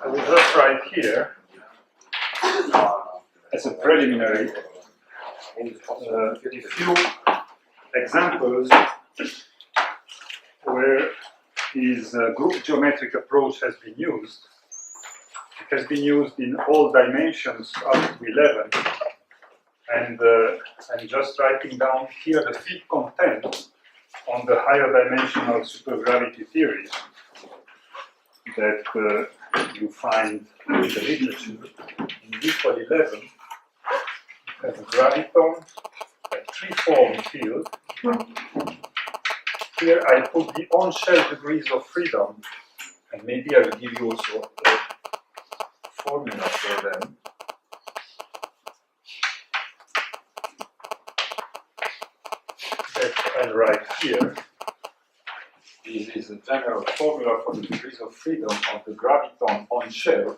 I will just write here as a preliminary a few examples where this group geometric approach has been used. It has been used in all dimensions up to 11, and I'm just writing down here the field content on the higher dimensional supergravity theories that you find in the literature. In equal 11, you have a graviton, a three-form field. Here I put the on-shell degrees of freedom, and maybe I will give you also a formula for them. That I'll write here. This is a general formula for the degrees of freedom of the graviton on shell.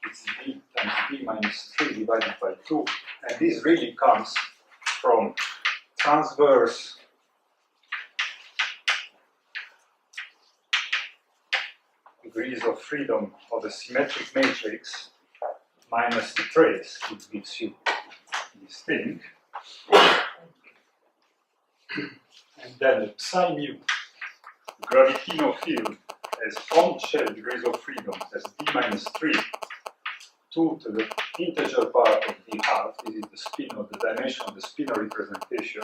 It's d times d minus 3 divided by 2. And this really comes from transverse degrees of freedom of the symmetric matrix minus the trace, which gives you this thing. And then the psi mu, the gravitino field, as on-shell degrees of freedom as d minus 3, 2 to the integer part of d half. This is the spin of the dimension of the spinor representation.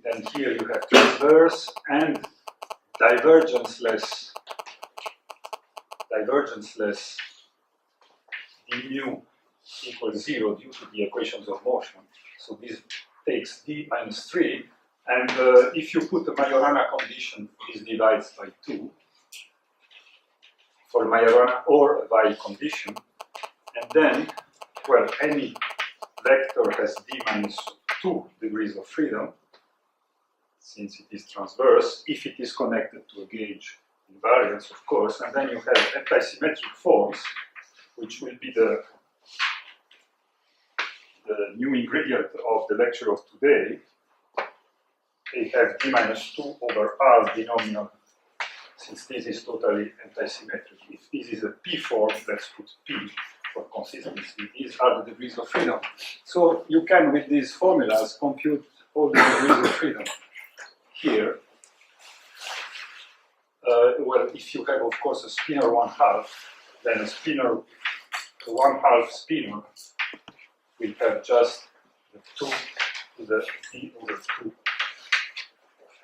Then here you have transverse and divergence-less d mu equals 0 due to the equations of motion. So this takes d minus 3, and if you put a Majorana condition, this divides by 2 for Majorana or a Weil condition, and then, well, any vector has d minus 2 degrees of freedom, since it is transverse, if it is connected to a gauge invariance, of course, and then you have antisymmetric forms, which will be the new ingredient of the lecture of today. They have d minus 2 over r binomial, since this is totally antisymmetric. If this is a p form, let's put p for consistency. These are the degrees of freedom. So you can, with these formulas, compute all the degrees of freedom here. Well, if you have, of course, a spinor 1/2, then a spinor 1/2 spinor will have just the 2 to the d over 2.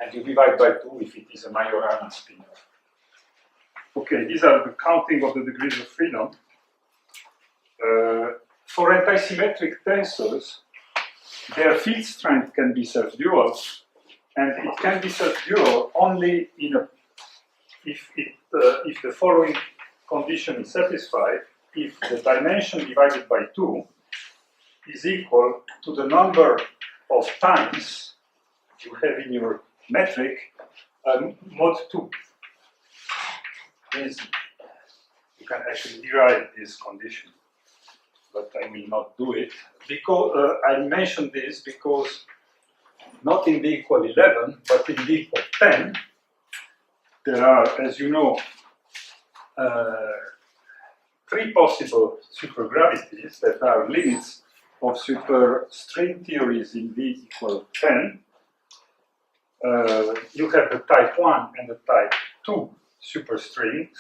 And you divide by 2 if it is a Majorana spinor. Okay, these are the counting of the degrees of freedom. For antisymmetric tensors, their field strength can be self-dual, and it can be self-dual only in a if the following condition is satisfied: if the dimension divided by 2 is equal to the number of times you have in your metric mod 2. This, you can actually derive this condition, but I will not do it. Because I mentioned this because not in the equal 11, but in the equal 10, there are, as you know, 3 possible supergravities that are limits of superstring theories in D equal 10. You have the type 1 and the type 2 superstrings,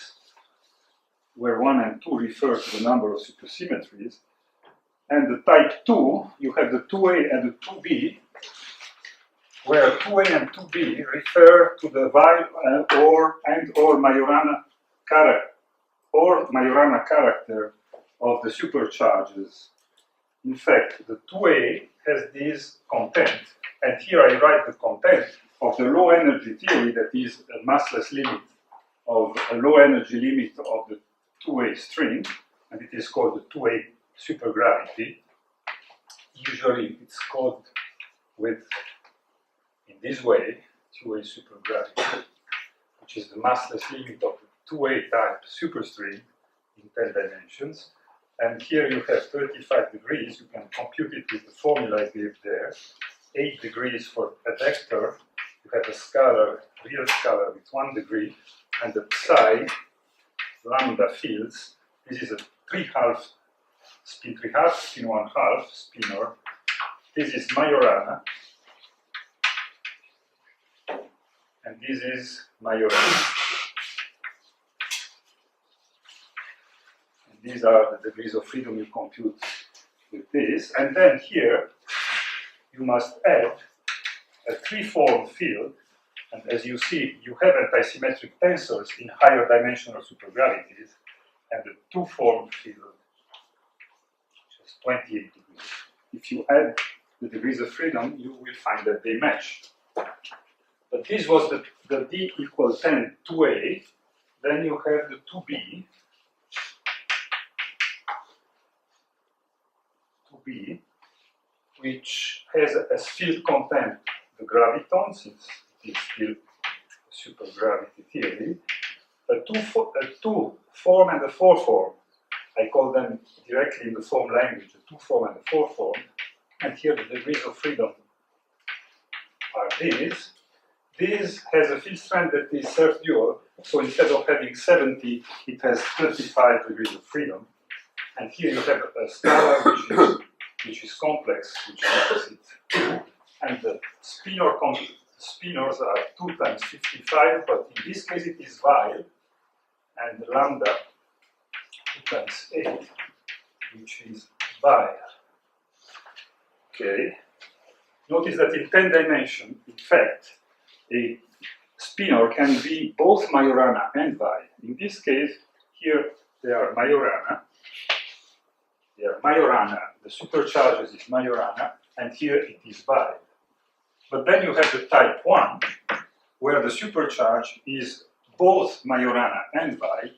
where 1 and 2 refer to the number of supersymmetries. And the type 2, you have the 2A and the 2B, where 2A and 2B refer to the Weil or Majorana character of the supercharges. In fact, the 2A has this content, and here I write the content of the low energy theory that is a massless limit of a low energy limit of the 2A string, and it is called the 2A supergravity. Usually it's called with, in this way, 2A supergravity, which is the massless limit of the 2A type superstring in 10 dimensions. And here you have 35 degrees. You can compute it with the formula I gave there. 8 degrees for a vector. You have a scalar, real scalar with 1 degree, and the psi lambda fields. This is a 3/2 spin 3/2, spin 1/2 spinor. This is Majorana, and this is Majorana. And these are the degrees of freedom you compute with this. And then here you must add a 3-form field. And as you see, you have antisymmetric tensors in higher dimensional supergravities, and the 2-form field, which is 28 degrees. If you add the degrees of freedom, you will find that they match. But this was the D equal 10, 2A. Then you have the 2B, which has as field content the graviton, since it is still a supergravity theory, a 2-form and a 4-form. I call them directly in the form language, the 2-form and the 4-form. And here the degrees of freedom are these. This has a field strength that is self-dual, so instead of having 70, it has 35 degrees of freedom. And here you have a scalar which is complex, which makes it. And the spinors are 2 times 55, but in this case it is Weil, and lambda 2 times 8, which is Weil. Okay. Notice that in 10 dimensions, in fact, a spinor can be both Majorana and Weil. In this case, here they are Majorana. They are Majorana. The supercharges is Majorana, and here it is Weil. But then you have the type 1, where the supercharge is both Majorana and Weil,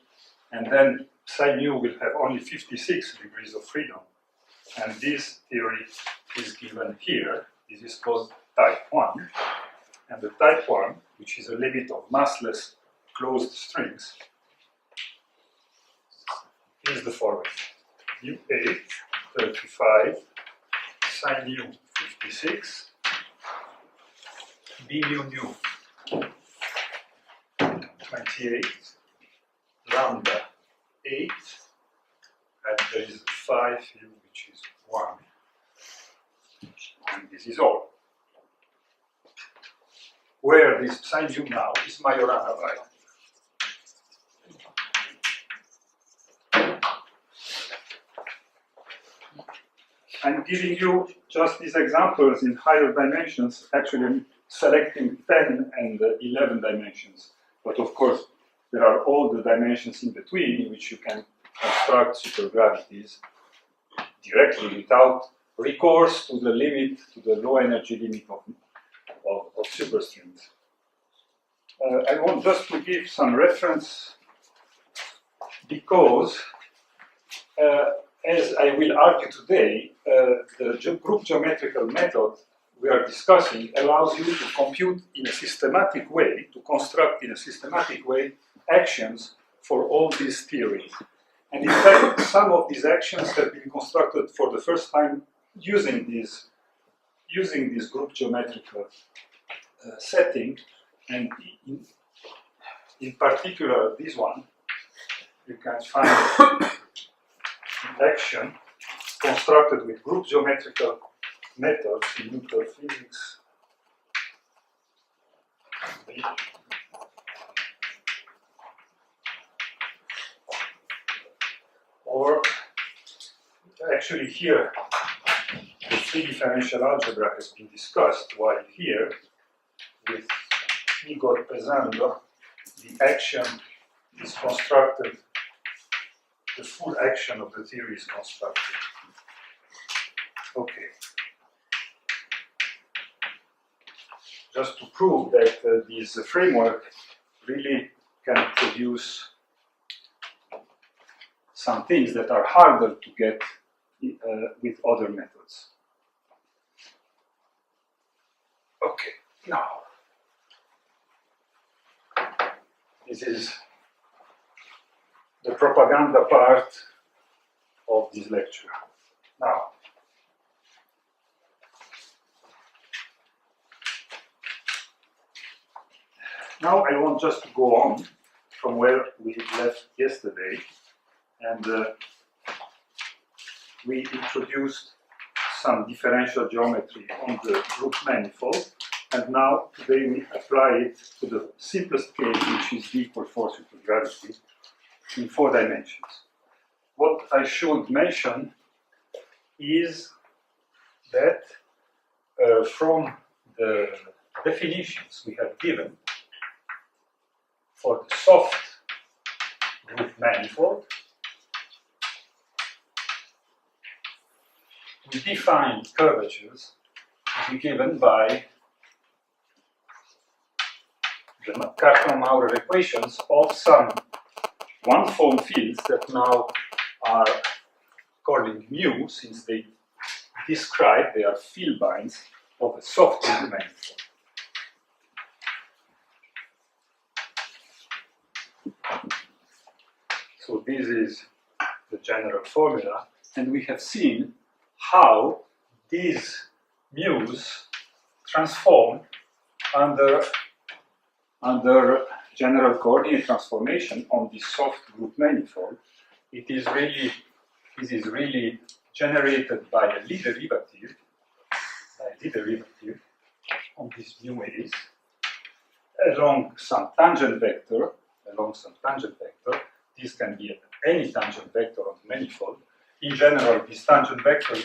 and then psi mu will have only 56 degrees of freedom. And this theory is given here. This is called type 1. And the type 1, which is a limit of massless closed strings, is the following. mu8, 35, psi mu 56, b mu nu 28, lambda 8, and there is 5 u, which is 1, and this is all. Where this psi mu now is Majorana Weil. I'm giving you just these examples in higher dimensions, actually I'm selecting 10 and 11 dimensions. But of course, there are all the dimensions in between in which you can construct supergravities directly without recourse to the limit, to the low energy limit of superstrings. I want just to give some reference because as I will argue today, the group geometrical method we are discussing allows you to compute in a systematic way, to construct in a systematic way actions for all these theories. And in fact, some of these actions have been constructed for the first time using this group geometrical setting, and in particular this one, you can find action constructed with group geometrical methods in nuclear physics. Or actually here, the 3 differential algebra has been discussed, while here, with Igor Pesando, the action is constructed, the full action of the theory is constructed. Okay. Just to prove that this framework really can produce some things that are harder to get with other methods. Okay, now, this is the propaganda part of this lecture. Now I want just to go on from where we left yesterday, and we introduced some differential geometry on the group manifold, and now today we apply it to the simplest case, which is the equal force with gravity in 4 dimensions. What I should mention is that from the definitions we have given for the soft group manifold, we define curvatures to be given by the Cartan-Maurer equations of some one-form fields that now are calling mu, since they describe, they are field binds of a soft group manifold. So this is the general formula, and we have seen how these mu's transform under general coordinate transformation on this soft group manifold. This is really generated by a Lie derivative on these mu a's along some tangent vector. This can be any tangent vector on the manifold. In general, this tangent vector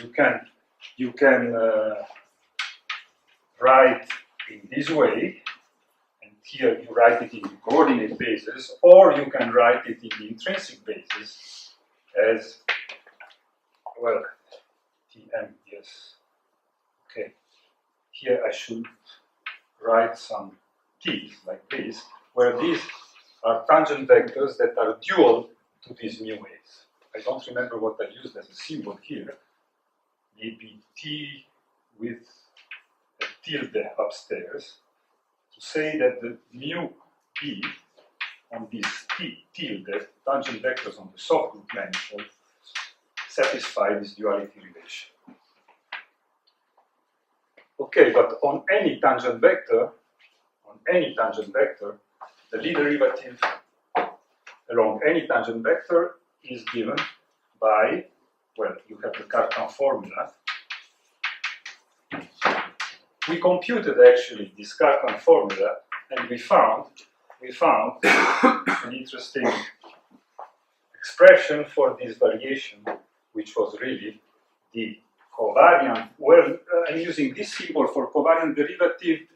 you can write in this way, and here you write it in the coordinate basis, or you can write it in the intrinsic basis as well. Tm, yes. Okay. Here I should write some t's like this, where these are tangent vectors that are dual to these mu a's. I don't remember what I used as a symbol here. Maybe t with a tilde upstairs to say that the mu b on these t tilde tangent vectors on the soft group manifold satisfy this duality relation. Okay, but on any tangent vector, the Lie derivative along any tangent vector is given by, well, you have the Cartan formula. We computed actually this Cartan formula, and we found an interesting expression for this variation, which was really the covariant. Well, I'm using this symbol for covariant derivative,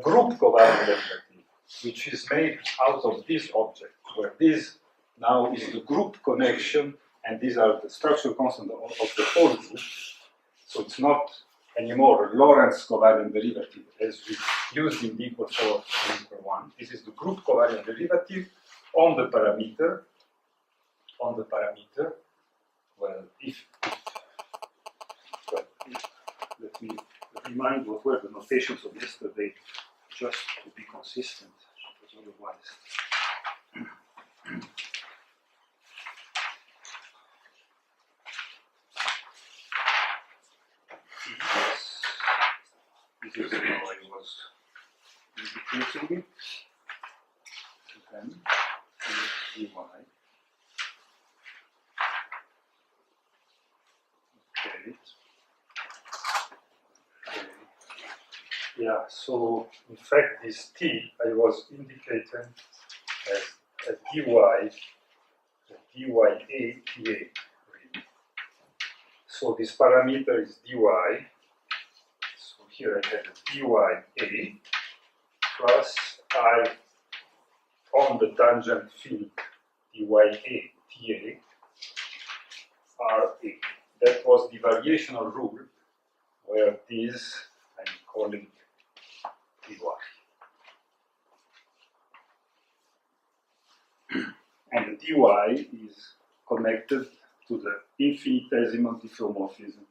group covariant derivative, which is made out of this object, where this now is the group connection, and these are the structural constant of the whole group. So it's not anymore a Lorentz covariant derivative as we used in the equal 4 and equal 1. This is the group covariant derivative on the parameter. Well, let me remind what were the notations of yesterday, just to be consistent, because otherwise. This is how I was indicating it. Then dy. Okay. Yeah, so in fact this t I was indicating as a dy a ta really. So this parameter is dy. So here I have a dy a plus I on the tangent field dy a ta r a. That was the variational rule where this I'm calling dy. And the dy is connected to the infinitesimal diffeomorphism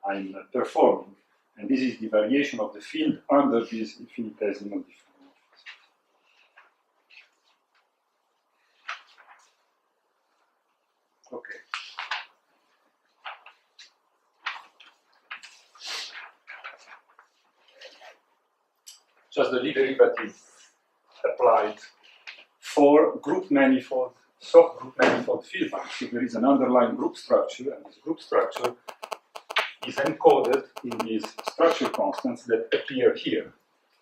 I'm performing. And this is the variation of the field under this infinitesimal diffeomorphism. Okay. Just the Lie derivative applied for group manifold, soft group manifold field lines. So there is an underlying group structure, and this group structure is encoded in these structure constants that appear here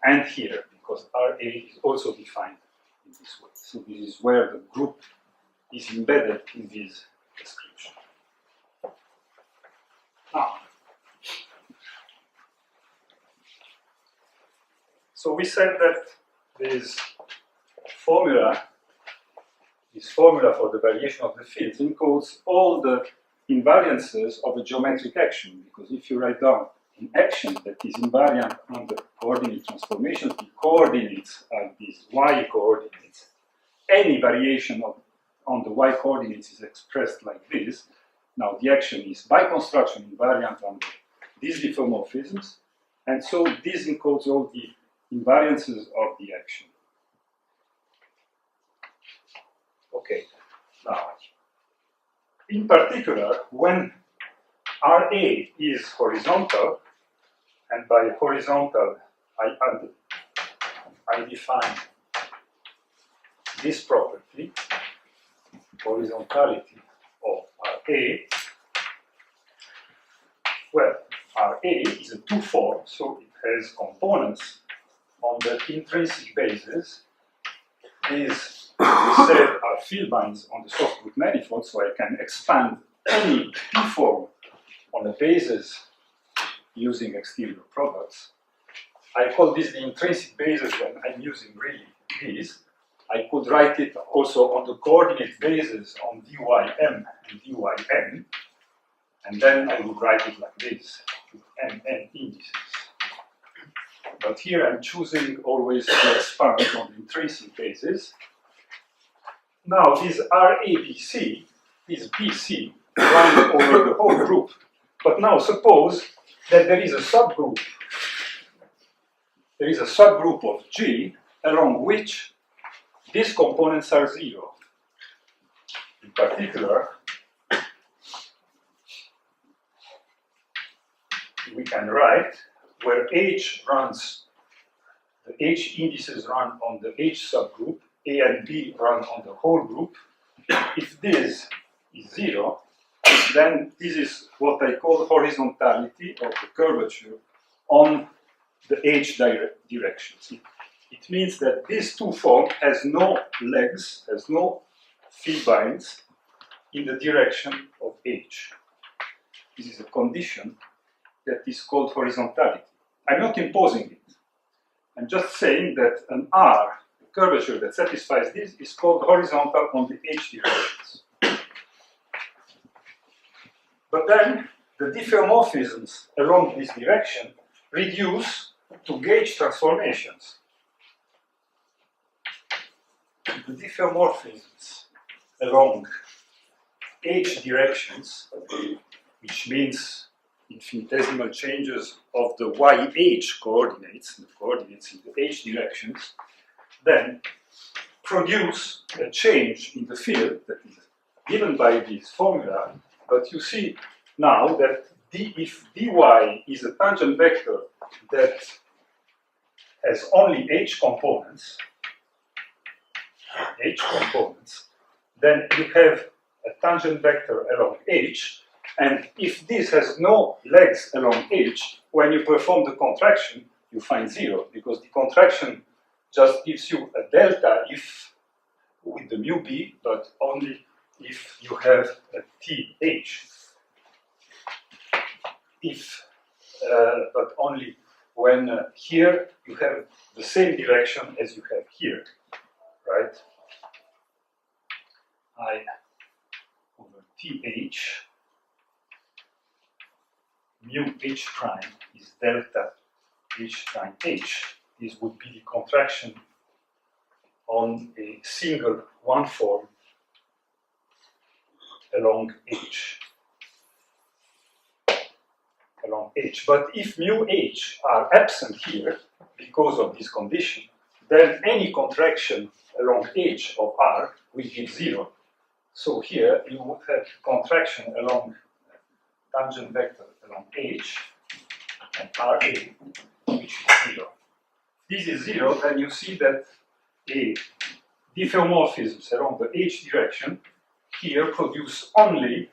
and here, because RA is also defined in this way. So this is where the group is embedded in this description. Now, so we said that this formula for the variation of the fields encodes all the invariances of a geometric action, because if you write down an action that is invariant under coordinate transformations, the coordinates are these y coordinates. Any variation on the y coordinates is expressed like this. Now the action is by construction invariant under these diffeomorphisms, and so this encodes all the invariances of the action. Okay, now, in particular, when RA is horizontal, and by horizontal I define this property, horizontality of RA. Well, RA is a two-form, so it has components on the intrinsic basis. These, we said, are field lines on the soft group manifold, so I can expand any P-form on a basis using exterior products. I call this the intrinsic basis when I'm using really these. I could write it also on the coordinate basis on dym and dyn, and then I would write it like this, with mn indices. But here I'm choosing always to expand on the intrinsic basis. Now this RABC, this BC, run over the whole group. But now suppose that there is a subgroup. There is a subgroup of G along which these components are zero. In particular, we can write where H runs, the H indices run on the H subgroup, A and B run on the whole group. If this is zero, then this is what I call horizontality of the curvature on the H directions. It means that this two-form has no legs, has no field lines in the direction of H. This is a condition that is called horizontality. I'm not imposing it. I'm just saying that an R, a curvature that satisfies this, is called horizontal on the H directions. But then the diffeomorphisms along this direction reduce to gauge transformations. The diffeomorphisms along H directions, which means infinitesimal changes of the YH coordinates, the coordinates in the H directions, then produce a change in the field that is given by this formula. But you see now that if dy is a tangent vector that has only H components, then you have a tangent vector along H, and if this has no legs along H, when you perform the contraction, you find zero, because the contraction just gives you a delta if with the mu b, but only if you have a th. But only when here you have the same direction as you have here, right? I over th mu h prime is delta h prime h. This would be the contraction on a single one form along H. But if mu h are absent here because of this condition, then any contraction along H of R will give zero. So here you would have contraction along tangent vector along H and RA, which is zero. This is zero, then you see that a diffeomorphisms along the h direction here produce only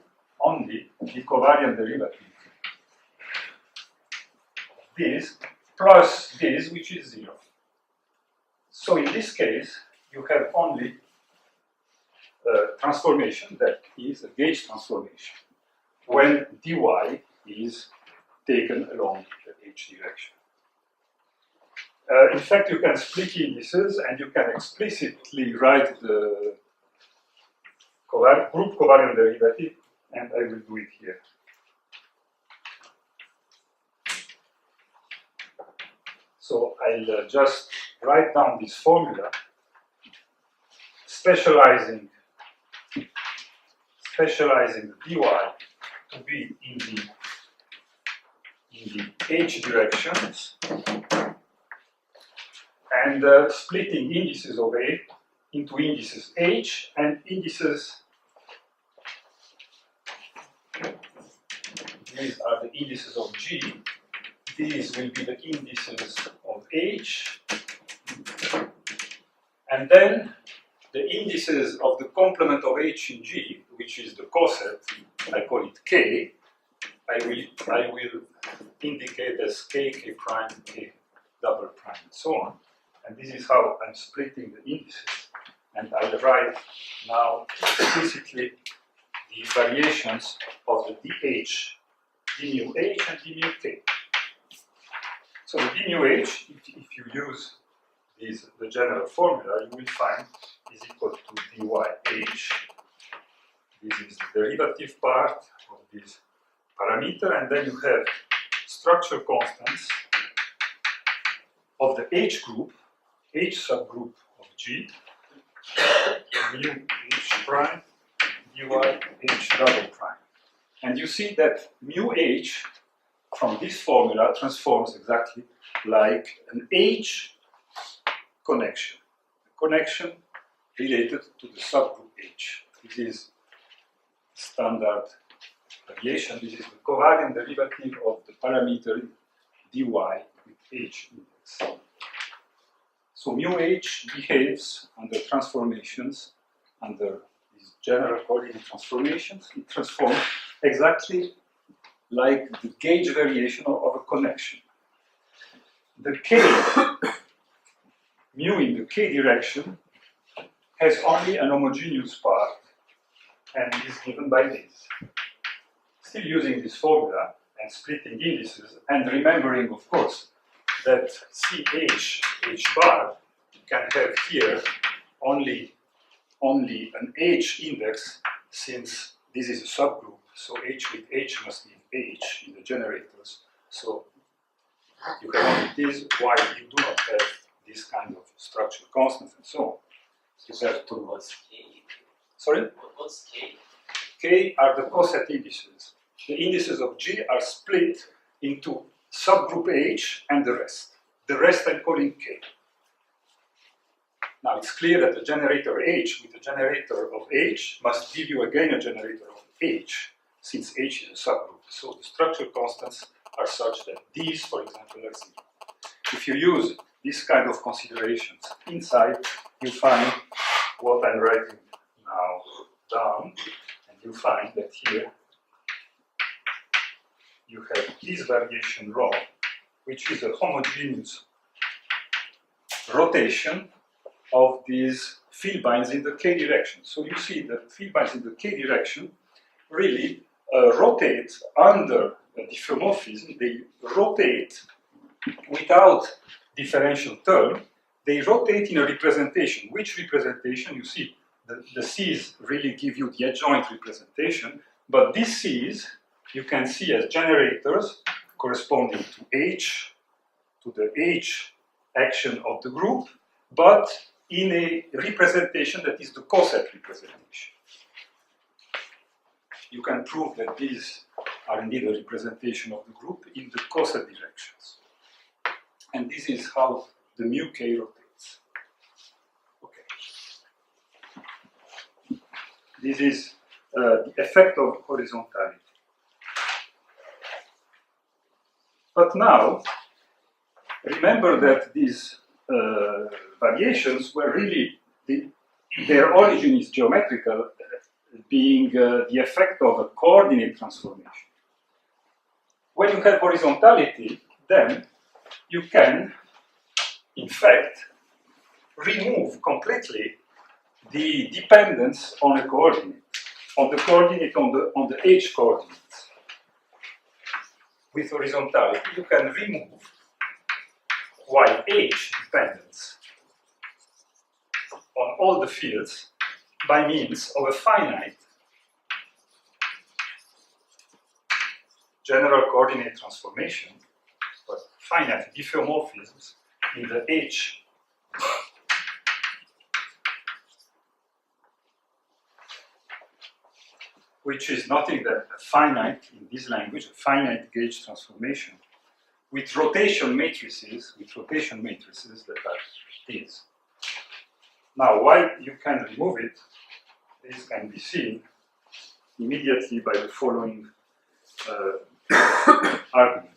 the covariant derivative. This plus this, which is 0. So in this case, you have only a transformation that is a gauge transformation when dy is taken along the h direction. In fact, you can split indices and you can explicitly write the group covariant derivative, and I will do it here. So I'll just write down this formula, specializing the dy to be in the h directions, and splitting indices of A into indices H and indices. These are the indices of G. These will be the indices of H. And then the indices of the complement of H in G, which is the coset, I call it K. I will indicate as K, K prime, K double prime, and so on. And this is how I'm splitting the indices. And I'll write now explicitly the variations of the dH, d mu H and d mu K. So the d mu H, if you use the general formula, you will find is equal to dy H. This is the derivative part of this parameter, and then you have structure constants of the H group, H subgroup of G, mu H prime, dy H double prime. And you see that mu H from this formula transforms exactly like an H connection, a connection related to the subgroup H. This is standard variation. This is the covariant derivative of the parameter dy with H index. So mu H behaves under transformations, under these general coordinate transformations. It transforms exactly like the gauge variation of a connection. The K, mu in the K direction, has only an homogeneous part and is given by this. Still using this formula and splitting indices and remembering, of course, that CH, H bar, can have here only an H index, since this is a subgroup, so H with H must be H in the generators. So you have only this, while you do not have this kind of structural constants and so on. You have to. What's K? Sorry? What's K? K are the coset indices. The indices of G are split into subgroup H and the rest. The rest I'm calling K. Now it's clear that the generator H with the generator of H must give you again a generator of H, since H is a subgroup. So the structural constants are such that these, for example, are 0. If you use this kind of considerations inside, you find what I'm writing now down, and you find that here you have this variation rho, which is a homogeneous rotation of these field binds in the K direction. So you see that field binds in the K direction really rotate under a diffeomorphism. They rotate without differential term. They rotate in a representation. Which representation? You see, the C's really give you the adjoint representation, but these C's you can see as generators corresponding to H, to the H action of the group, but in a representation that is the coset representation. You can prove that these are indeed a representation of the group in the coset directions. And this is how the mu k rotates. Okay. This is the effect of horizontality. But now, remember that these variations were really, their origin is geometrical, being the effect of a coordinate transformation. When you have horizontality, then you can, in fact, remove completely the dependence on a coordinate, on the h coordinates. With horizontality, you can remove YH dependence on all the fields by means of a finite general coordinate transformation, but finite diffeomorphisms in the H which is nothing but a finite, in this language, a finite gauge transformation with rotation matrices that are these. Now, why you can remove it, this can be seen immediately by the following argument.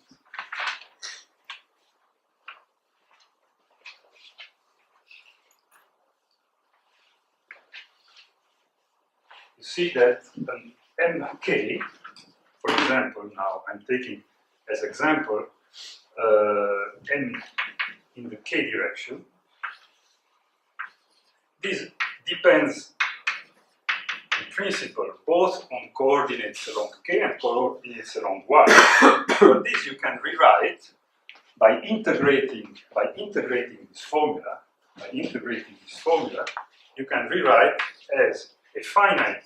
You see that an MK, for example, now I'm taking as example M in the K direction. This depends in principle both on coordinates along K and coordinates along Y. But this you can rewrite by integrating this formula. You can rewrite as a finite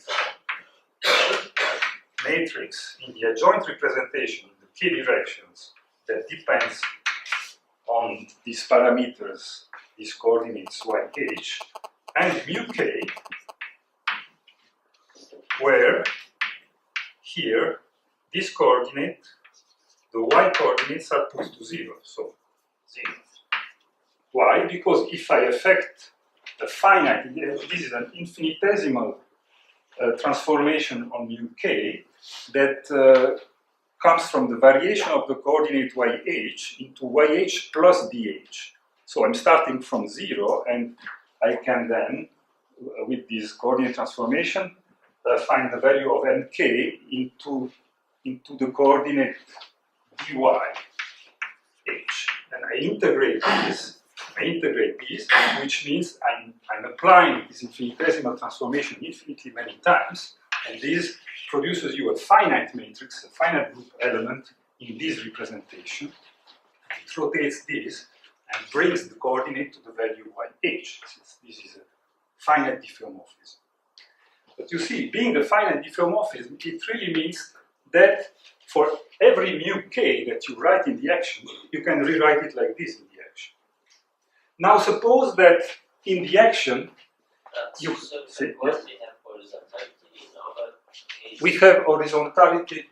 matrix in the adjoint representation in the K directions that depends on these parameters, these coordinates YH, and mu K, where here this coordinate, the Y coordinates are put to 0, so 0. Why? Because if I affect a finite, this is an infinitesimal transformation on mu K that comes from the variation of the coordinate YH into YH plus DH. So I'm starting from 0, and I can then, with this coordinate transformation, find the value of MK into the coordinate dy h. And I integrate these, which means I'm applying this infinitesimal transformation infinitely many times, and this produces you a finite matrix, a finite group element in this representation. It rotates this and brings the coordinate to the value YH, since this is a finite diffeomorphism. But you see, being a finite diffeomorphism, it really means that for every mu K that you write in the action, you can rewrite it like this in the action. Now suppose that in the action, you say, yes? We have horizontality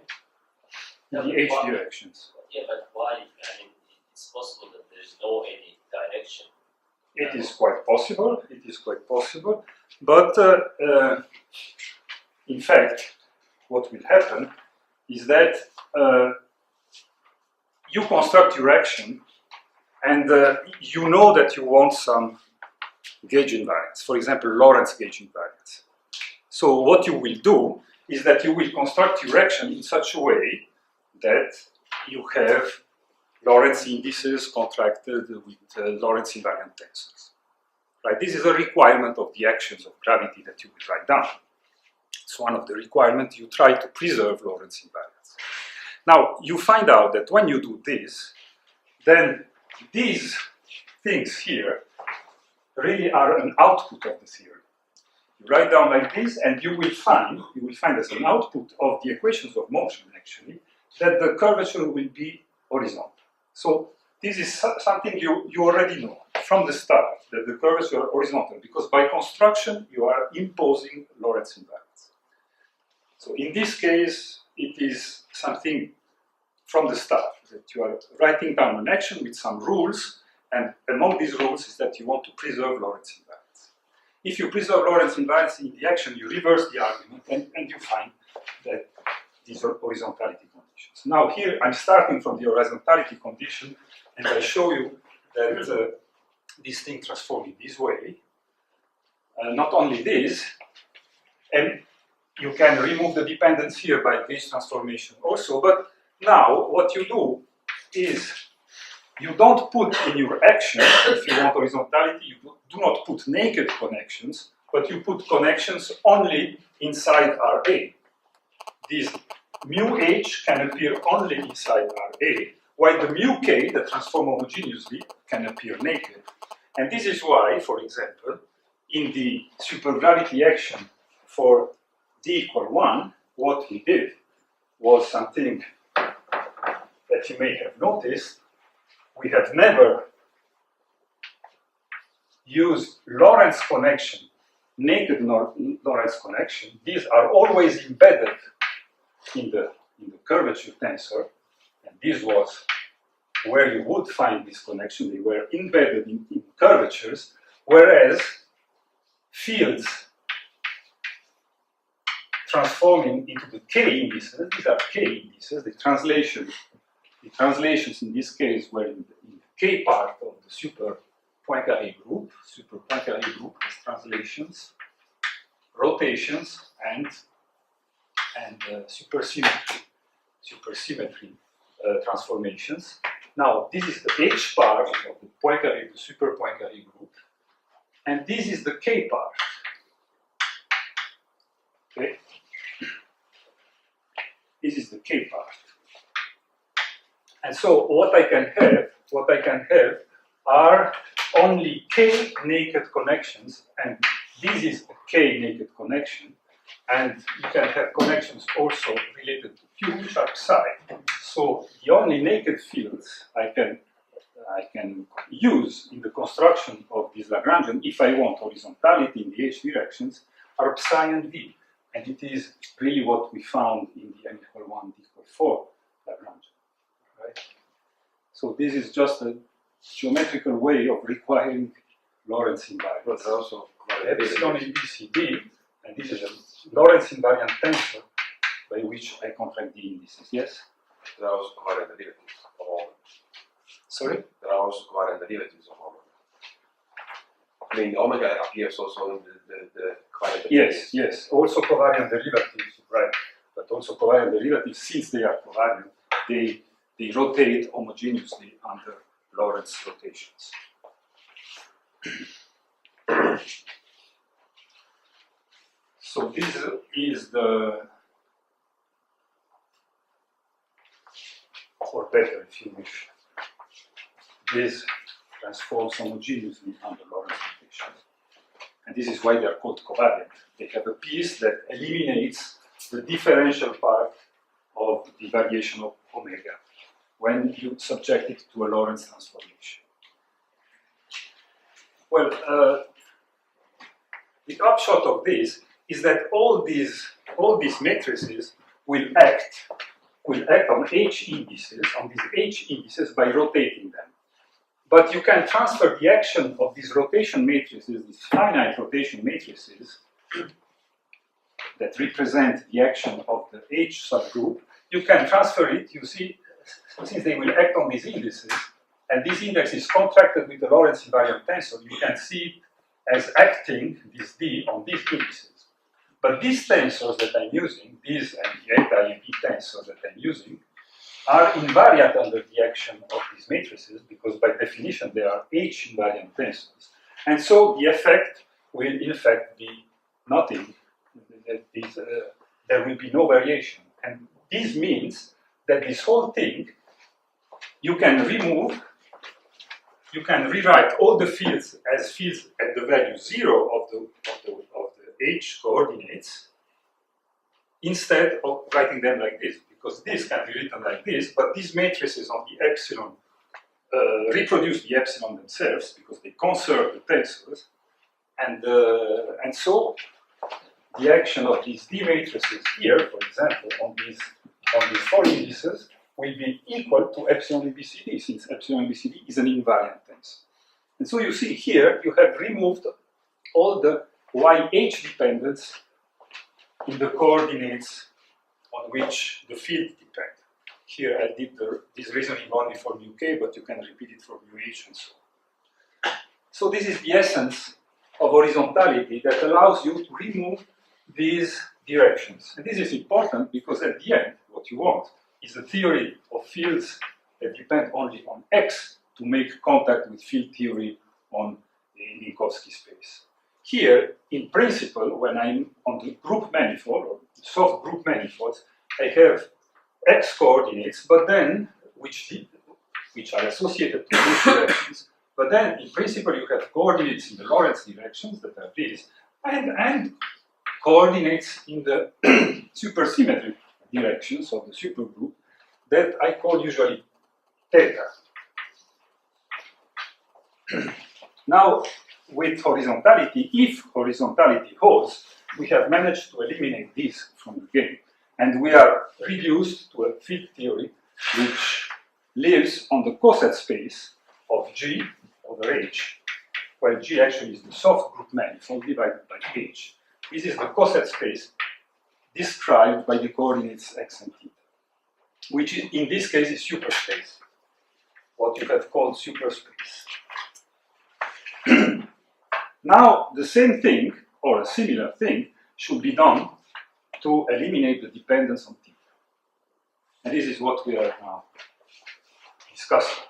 in the H directions. Yeah, but why? I mean, it's possible that there is no any direction. It is quite possible. But in fact, what will happen is that you construct your action, and you know that you want some gauge invariance, for example, Lorentz gauge invariance. So what you will do is that you will construct your action in such a way that you have Lorentz indices contracted with Lorentz invariant tensors. Right? This is a requirement of the actions of gravity that you will write down. It's one of the requirements. You try to preserve Lorentz invariance. Now, you find out that when you do this, then these things here really are an output of the theory. You write down like this, and you will find as an output of the equations of motion, actually, that the curvature will be horizontal. So this is something you already know from the start, that the curvature are horizontal, because by construction you are imposing Lorentz invariance. So in this case, it is something from the start, that you are writing down an action with some rules, and among these rules is that you want to preserve Lorentz invariance. If you preserve Lorentz invariance in the action, you reverse the argument, and you find that these are horizontality conditions. Now here I'm starting from the horizontality condition, and I show you that this thing transforms in this way. not only this, and you can remove the dependence here by gauge transformation also, but now what you do is you don't put in your action, if you want horizontality, you do not put naked connections, but you put connections only inside RA. This mu h can appear only inside RA, while the mu k, that transform homogeneously, can appear naked. And this is why, for example, in the supergravity action for d equal 1, what we did was something that you may have noticed. We have never used Lorentz connection, naked Lorentz connection. These are always embedded in the curvature tensor, and this was where you would find this connection. They were embedded in curvatures, whereas fields transforming into the k indices, these are k indices, the translations in this case were in the k part of the super Poincaré group. Super Poincaré group has translations, rotations, and supersymmetry transformations. Now, this is the H part of the Poincaré, the super Poincaré group, and this is the K part. Okay, this is the K part. And so, what I can have are only K naked connections, and this is a K naked connection. And you can have connections also related to Q, which are psi. So the only naked fields I can use in the construction of this Lagrangian, if I want horizontality in the H directions, are psi and V. And it is really what we found in the M equal 1, D equal 4 Lagrangian. Right? So this is just a geometrical way of requiring Lorentz invariance. But also epsilon in BCD, and this is a Lorentz invariant tensor by which I contract the indices. Yes? there are also covariant derivatives of moment. Sorry? There are also covariant derivatives of moment. I mean, omega appears also in the covariant derivatives. Yes. Also covariant derivatives, right? But also covariant derivatives, since they are covariant, they rotate homogeneously under Lorentz rotations. So this is the, or better if you wish, this transforms homogeneously under Lorentz rotations. And this is why they are called covariant. They have a piece that eliminates the differential part of the variation of omega when you subject it to a Lorentz transformation. Well, the upshot of this is that all these matrices will act on H indices, on these H indices by rotating them. But you can transfer the action of these rotation matrices, these finite rotation matrices that represent the action of the H subgroup. You can transfer it, you see, since they will act on these indices, and this index is contracted with the Lorentz invariant tensor, you can see it as acting, this D, on these indices. But these tensors that I'm using, these and the anti-AB tensors that I'm using, are invariant under the action of these matrices, because by definition they are H invariant tensors. And so the effect will in fact be nothing. There will be no variation. And this means that this whole thing, you can rewrite all the fields as fields at the value 0 of the H coordinates, instead of writing them like this, because this can be written like this, but these matrices on the epsilon reproduce the epsilon themselves, because they conserve the tensors, and so the action of these D matrices here, for example, on these four indices, will be equal to epsilon in BCD, since epsilon in BCD is an invariant tensor. And so you see here, you have removed all the YH dependence in the coordinates on which the field depend. Here I did this reasoning only for mu k, but you can repeat it for mu h and so on. So this is the essence of horizontality that allows you to remove these directions. And this is important because at the end, what you want is a theory of fields that depend only on X to make contact with field theory on a Minkowski space. Here, in principle, when I'm on the group manifold, or soft group manifolds, I have X coordinates, but then, which are associated to these directions, but then, in principle, you have coordinates in the Lorentz directions, that are these, and coordinates in the supersymmetric directions of the supergroup that I call usually theta. Now, with horizontality, if horizontality holds, we have managed to eliminate this from the game. And we are reduced to a field theory which lives on the coset space of G over H, where G actually is the soft group manifold divided by H. This is the coset space described by the coordinates x and theta, which in this case is superspace, what you have called superspace. Now, the same thing, or a similar thing, should be done to eliminate the dependence on theta. And this is what we are now discussing.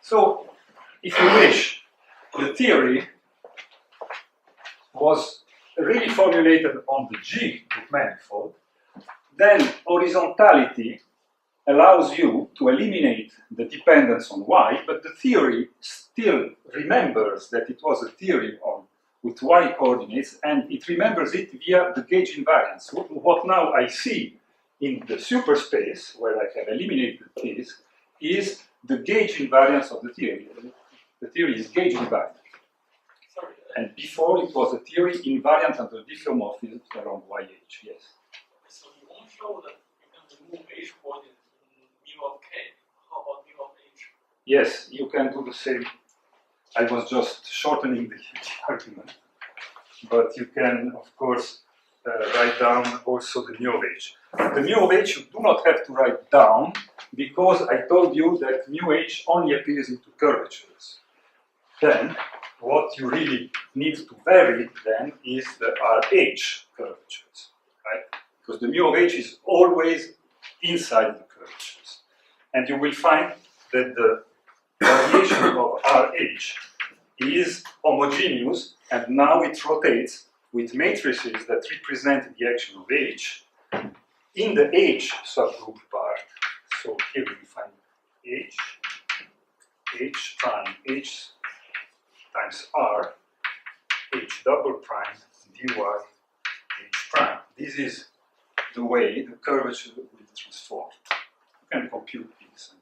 So, if you wish, the theory was really formulated on the G group manifold, then horizontality allows you to eliminate the dependence on Y, but the theory still remembers that it was a theory with Y coordinates, and it remembers it via the gauge invariance. What now I see in the superspace, where I have eliminated this, is the gauge invariance of the theory. The theory is gauge invariant. Sorry. And before it was a theory invariant under diffeomorphism around YH, yes. So you won't show that you can remove H coordinates in mu of K. How about mu of H? Yes, you can do the same. I was just shortening the argument. But you can, of course, write down also the mu of H. The mu of H you do not have to write down because I told you that mu H only appears into curvatures. Then, what you really need to vary then is the RH curvatures, right? Because the mu of H is always inside the curvatures. And you will find that the variation of RH is homogeneous, and now it rotates with matrices that represent the action of H in the H subgroup part. So here we find H prime, H times R, H double prime, dy, H prime. This is the way the curvature will transform. You can compute this.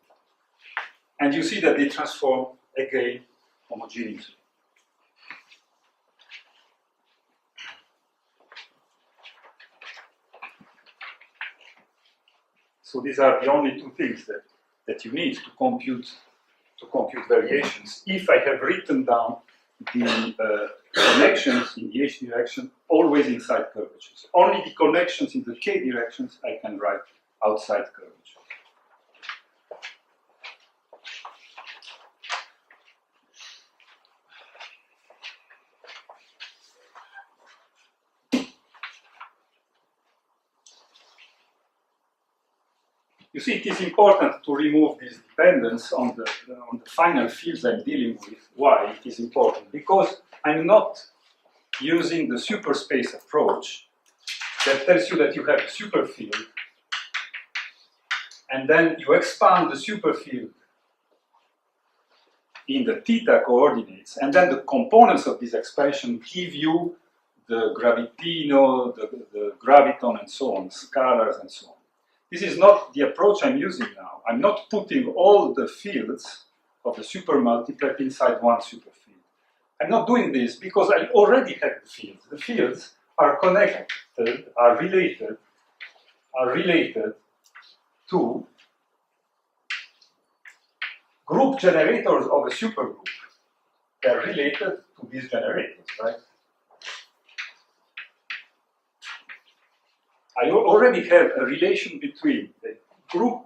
And you see that they transform again homogeneously. So these are the only two things that you need to compute variations. If I have written down the connections in the H direction always inside curvatures. Only the connections in the K directions I can write outside curvatures. You see, it is important to remove this dependence on the final fields I'm dealing with. Why it is important? Because I'm not using the superspace approach that tells you that you have a superfield, and then you expand the superfield in the theta coordinates, and then the components of this expansion give you the gravitino, the graviton, and so on, scalars, and so on. This is not the approach I'm using now. I'm not putting all the fields of the supermultiplet inside one superfield. I'm not doing this because I already have the fields. The fields are connected, are related to group generators of a supergroup. They are related to these generators, right? I already have a relation between the group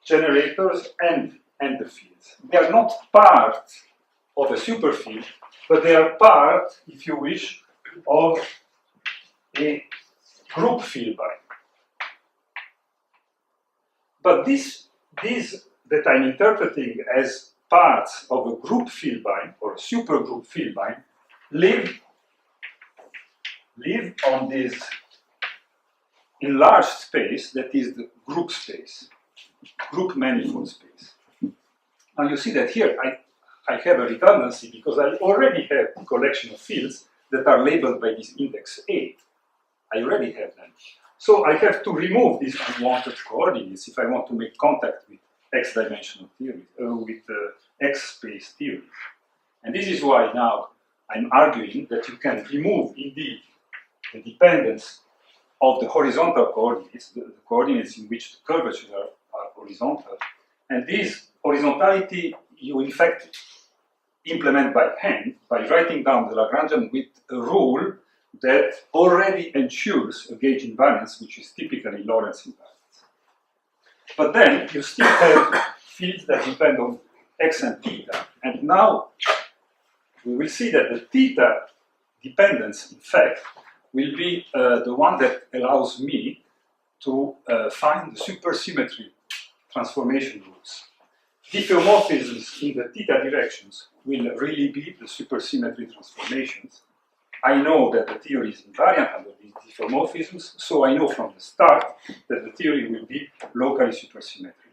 generators and and the fields. They are not part of a superfield, but they are part, if you wish, of a group field bind. But these that I'm interpreting as parts of a group field bind or a supergroup field bind live on this enlarged space that is the group space, group manifold space. Now you see that here I have a redundancy because I already have a collection of fields that are labeled by this index A. I already have them. So I have to remove these unwanted coordinates if I want to make contact with x-dimensional theory, with x-space theory. And this is why now I'm arguing that you can remove indeed the dependence of the horizontal coordinates, the coordinates in which the curvatures are horizontal. And this horizontality you in fact implement by hand by writing down the Lagrangian with a rule that already ensures a gauge invariance, which is typically Lorentz invariance. But then you still have fields that depend on x and theta. And now we will see that the theta dependence, in fact, will be the one that allows me to find the supersymmetry transformation rules. Diffeomorphisms in the theta directions will really be the supersymmetry transformations. I know that the theory is invariant under these diffeomorphisms, so I know from the start that the theory will be locally supersymmetric.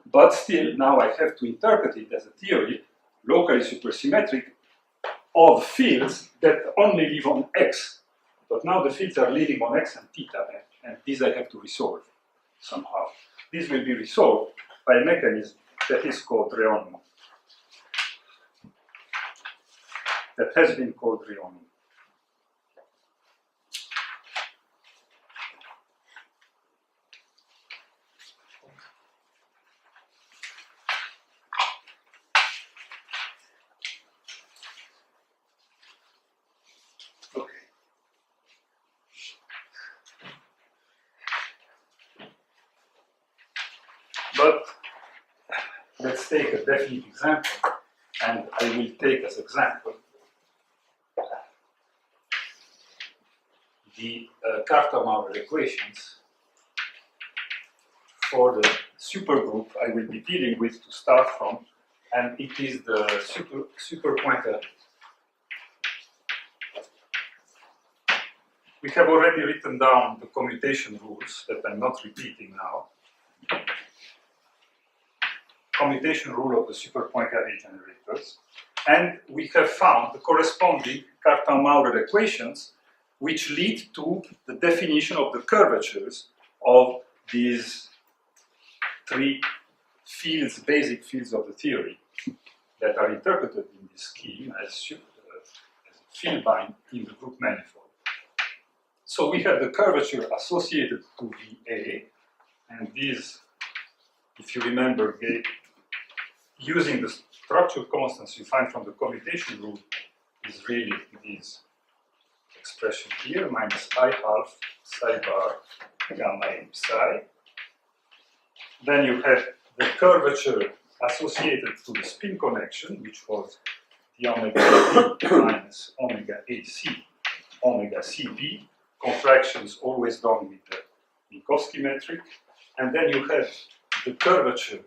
But still, now I have to interpret it as a theory locally supersymmetric of fields that only live on x. But now the fields are living on x and theta, and this I have to resolve somehow. This will be resolved by a mechanism that is called reonimo. That has been called reonimo. Okay. But let's take a definite example, and I will take as example the Carter-Maurer equations for the supergroup I will be dealing with to start from, and it is the superpointer. We have already written down the commutation rules that I'm not repeating now. Commutation rule of the superpoint array generators, and we have found the corresponding Cartan-Maurer equations which lead to the definition of the curvatures of these three fields, basic fields of the theory that are interpreted in this scheme as a field bind in the group manifold. So we have the curvature associated to VA, and these, if you remember, using the structure constants you find from the commutation rule, is really this expression here, minus I half psi bar gamma m psi. Then you have the curvature associated to the spin connection, which was the omega B minus omega AC, omega CB, contractions always done with the Minkowski metric. And then you have the curvature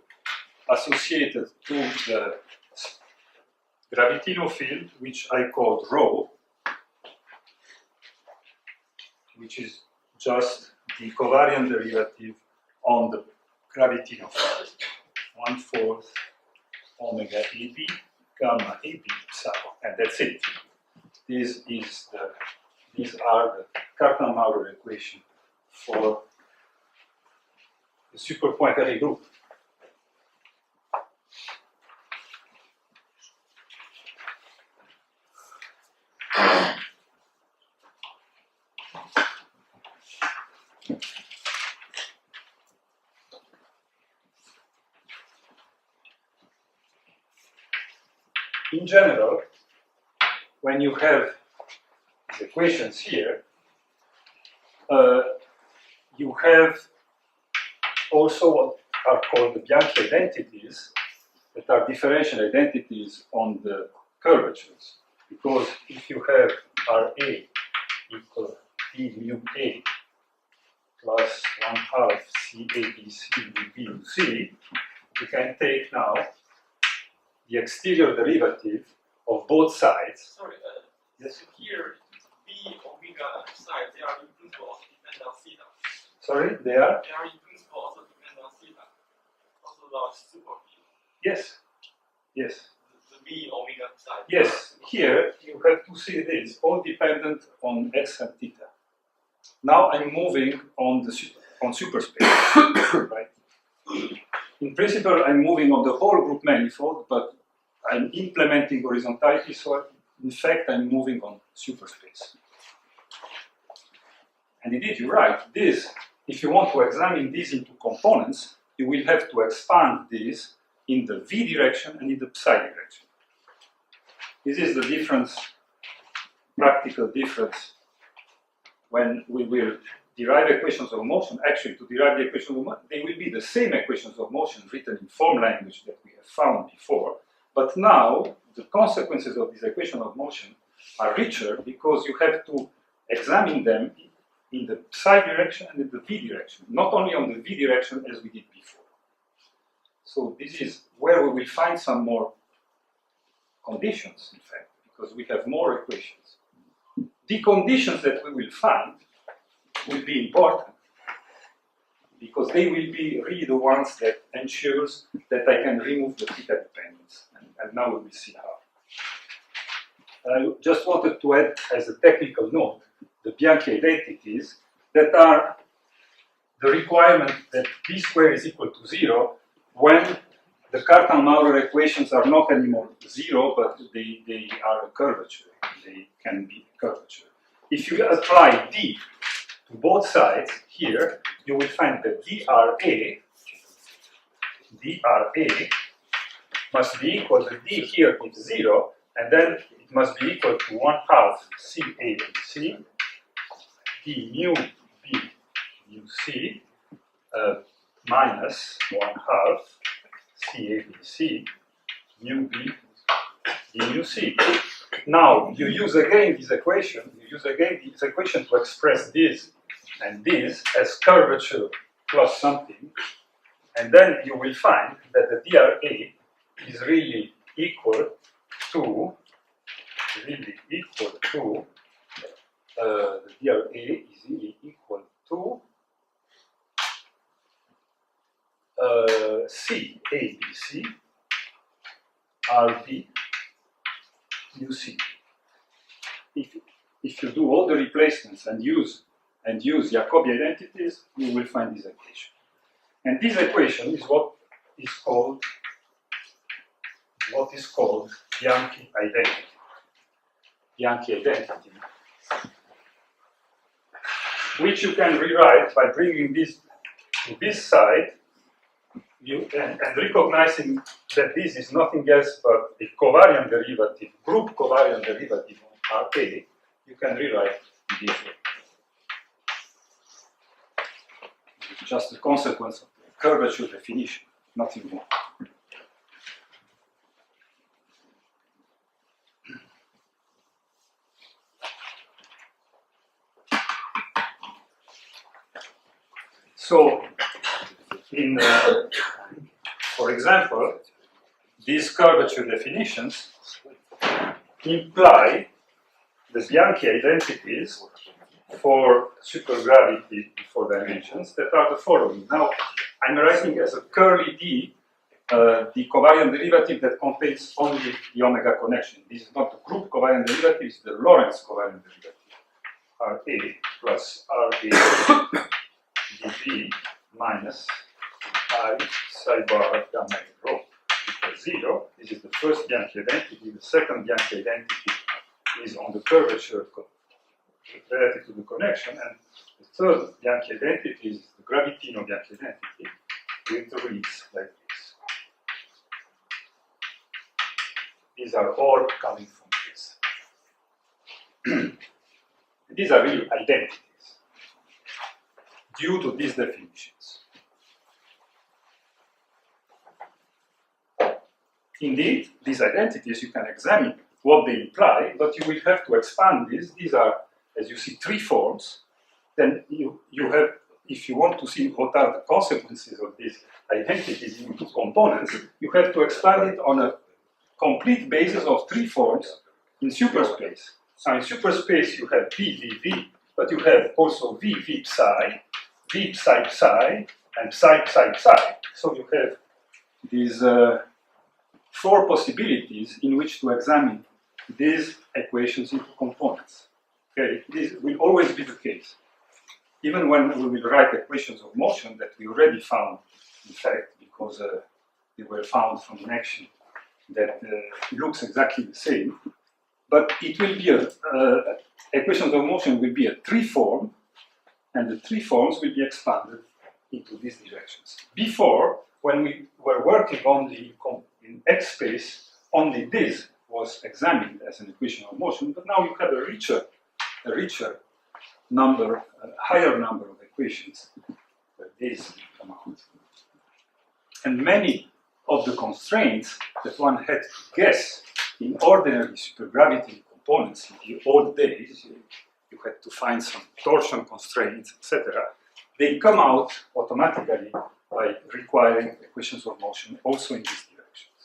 associated to the gravitino field, which I called rho, which is just the covariant derivative on the gravitino field, 1/4 omega AB gamma AB psi, and that's it. These are the Cartan-Maurer equation for the superpoint array group. In general, when you have the equations here, you have also are called the Bianchi identities, that are differential identities on the curvatures. Because if you have RA equal B mu A plus 1/2 CABC with B mu C, you can take now the exterior derivative of both sides. Sorry, Yes. here B omega psi, they are in principle also depend on theta. Sorry, they are? They are in principle also depend on theta. Also the super B. Yes. Yes. The B omega psi. Yes. Here you have to see this all dependent on x and theta. Now I'm moving on the on superspace, right? In principle, I'm moving on the whole group manifold, but I'm implementing horizontality, so in fact, I'm moving on superspace. And indeed, you're right. This, if you want to examine these into components, you will have to expand these in the v direction and in the psi direction. This is the difference, practical difference, when we will derive equations of motion. Actually, to derive the equations of motion, they will be the same equations of motion written in form language that we have found before. But now, the consequences of this equation of motion are richer because you have to examine them in the psi direction and in the v direction, not only on the v direction as we did before. So this is where we will find some more conditions, in fact, because we have more equations. The conditions that we will find will be important because they will be really the ones that ensures that I can remove the theta dependence. And now we will see how. I just wanted to add as a technical note the Bianchi identities that are the requirement that b squared is equal to 0 when the Cartan-Maurer equations are not anymore 0, but they are a curvature. They can be a curvature. If you apply d to both sides here, you will find that DRA must be equal to d here gives 0, and then it must be equal to 1/2 CABC d mu b mu c minus 1/2 CABC mu b d mu c. Now you use again this equation. To express this and this as curvature plus something, and then you will find that the DRA is really equal to the DRA is really equal to CABC RB mu c. If you do all the replacements and use Jacobi identities, you will find this equation. And this equation is what is called Bianchi identity. Bianchi identity, which you can rewrite by bringing this to this side and recognizing that this is nothing else but a covariant derivative, group covariant derivative on RA. You can rewrite this way. It's just a consequence of the curvature definition, nothing more. So, for example, these curvature definitions imply the Bianchi identities for supergravity in 4 dimensions that are the following. Now, I'm writing as a curly D the covariant derivative that contains only the omega connection. This is not the group covariant derivative, it's the Lorentz covariant derivative. RA plus RA dB minus I psi bar gamma rho equals 0. This is the first Bianchi identity. The second Bianchi identity is on the curvature relative to the connection, and the third Bianchi identity is the Gravitino Bianchi identity with the reeds like this. These are all coming from this. These are really identities due to these definitions. indeed, these identities, you can examine what they imply, but you will have to expand these. These are, as you see, three forms. Then you have, if you want to see what are the consequences of these identities into components, you have to expand it on a complete basis of three forms in superspace. Now in superspace you have V, V, V, but you have also V, V psi, V psi psi, and psi psi psi. So you have these four possibilities in which to examine these equations into components. Okay, this will always be the case. Even when we will write equations of motion that we already found, in fact, because they were found from an action that looks exactly the same, but it will be equations of motion will be a three form, and the three forms will be expanded into these directions. Before, when we were working only in X space, only this was examined as an equation of motion, but now you have a richer number, a higher number of equations where this come out. And many of the constraints that one had to guess in ordinary supergravity components in the old days, you had to find some torsion constraints, etc. They come out automatically by requiring equations of motion also in these directions.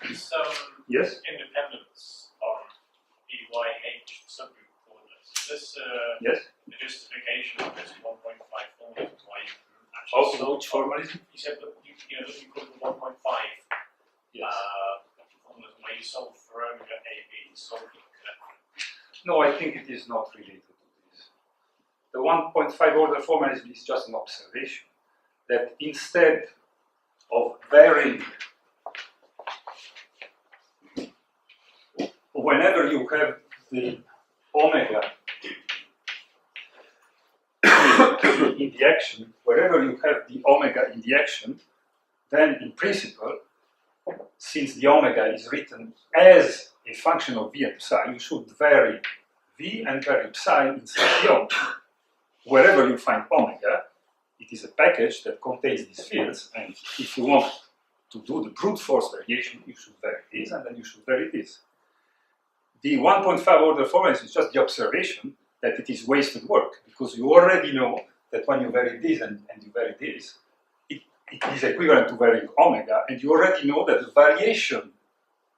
This Yes? independence on BYH subgroup coordinates. This Yes? the justification of this 1.5 formula is why you can actually Also, solve- which formalism? You said that you're looking for the 1.5 Yes. formulas where you solve for omega AB, solving No, I think it is not related to this. The 1.5 order formalism is just an observation that instead of varying, whenever you have the omega in the action, wherever you have the omega in the action, then in principle, since the omega is written as a function of V and psi, you should vary V and vary psi inside the omega. Wherever you find omega, it is a package that contains these fields, and if you want to do the brute force variation, you should vary this, and then you should vary this. The 1.5 order formalism is just the observation that it is wasted work, because you already know that when you vary this and you vary this, it is equivalent to varying omega, and you already know that the variation,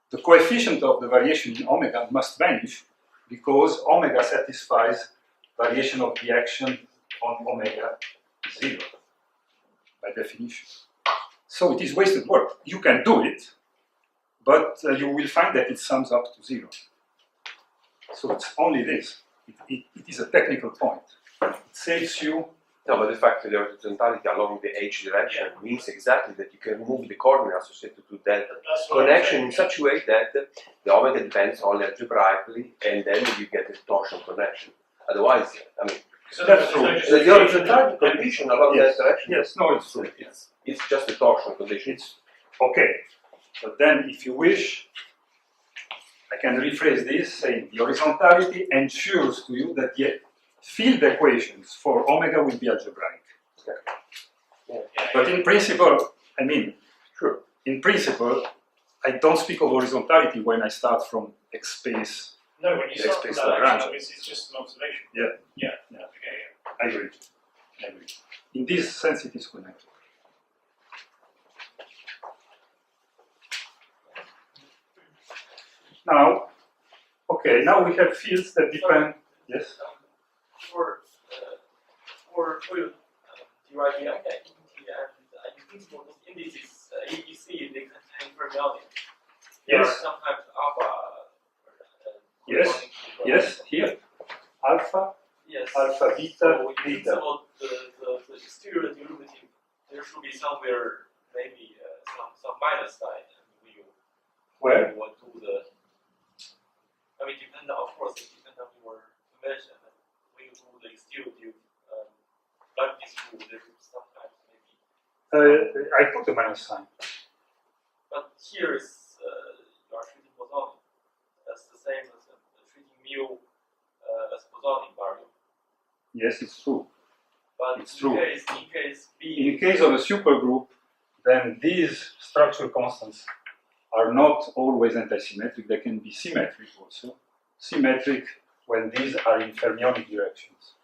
the coefficient of the variation in omega must vanish, because omega satisfies variation of the action on omega 0, by definition. So it is wasted work. You can do it, but you will find that it sums up to 0. So it's only this. It is a technical point. It saves you. No, but the fact that the horizontality along the H direction means exactly that you can move the coordinate associated to that That's what I'm connection saying. in such a way that the omega depends only algebraically, and then you get a torsion connection. Otherwise, I mean, So That's true. the horizontality condition along Yes. that direction, Yes, no, it's true. it's just a torsion condition. It's okay. But then, if you wish, I can rephrase this saying the horizontality ensures to you that the field equations for omega will be algebraic. But in principle, I mean, Sure. in principle, I don't speak of horizontality when I start from X space. No, when you Yeah, start from space that Lagrange. action, it's just an observation. Yeah. Yeah. Yeah. Okay. I agree. I agree. In this sense, it is connected. Now, okay, now we have fields that depend. Yes. For derive the identity and you think for those indices ABC they contain fermionic. There are Yes. sometimes alpha. Yes. corresponding to the- Yes. Here, alpha, Yes. alpha, beta, So in beta. principle, the exterior derivative there should be somewhere maybe some minus sign and Where? we will do the. I mean, of course, it depends on your convention. But when you do the exterior, like this rule, there is sometimes maybe. I put a minus sign. But here is you are treating bosonic. That's the same as treating mu as bosonic variable. Yes, it's true. But It's in true. case B. In case of a supergroup, then these structural constants are not always antisymmetric, they can be symmetric also. Symmetric when these are in fermionic directions.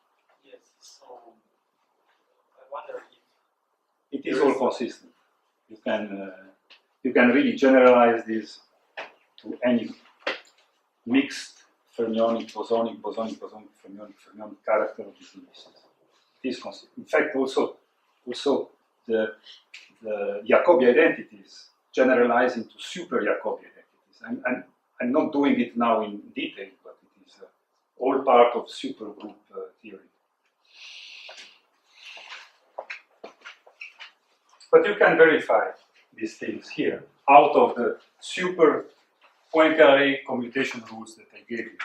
Yes, so I wonder if It is all consistent. You can really generalize this to any mixed fermionic, bosonic, fermionic character of these indices. It is consistent. In fact, also the Jacobi identities generalize into super Jacobi identities. I'm not doing it now in detail, but it is all part of supergroup theory. But you can verify these things here out of the super Poincaré commutation rules that I gave you.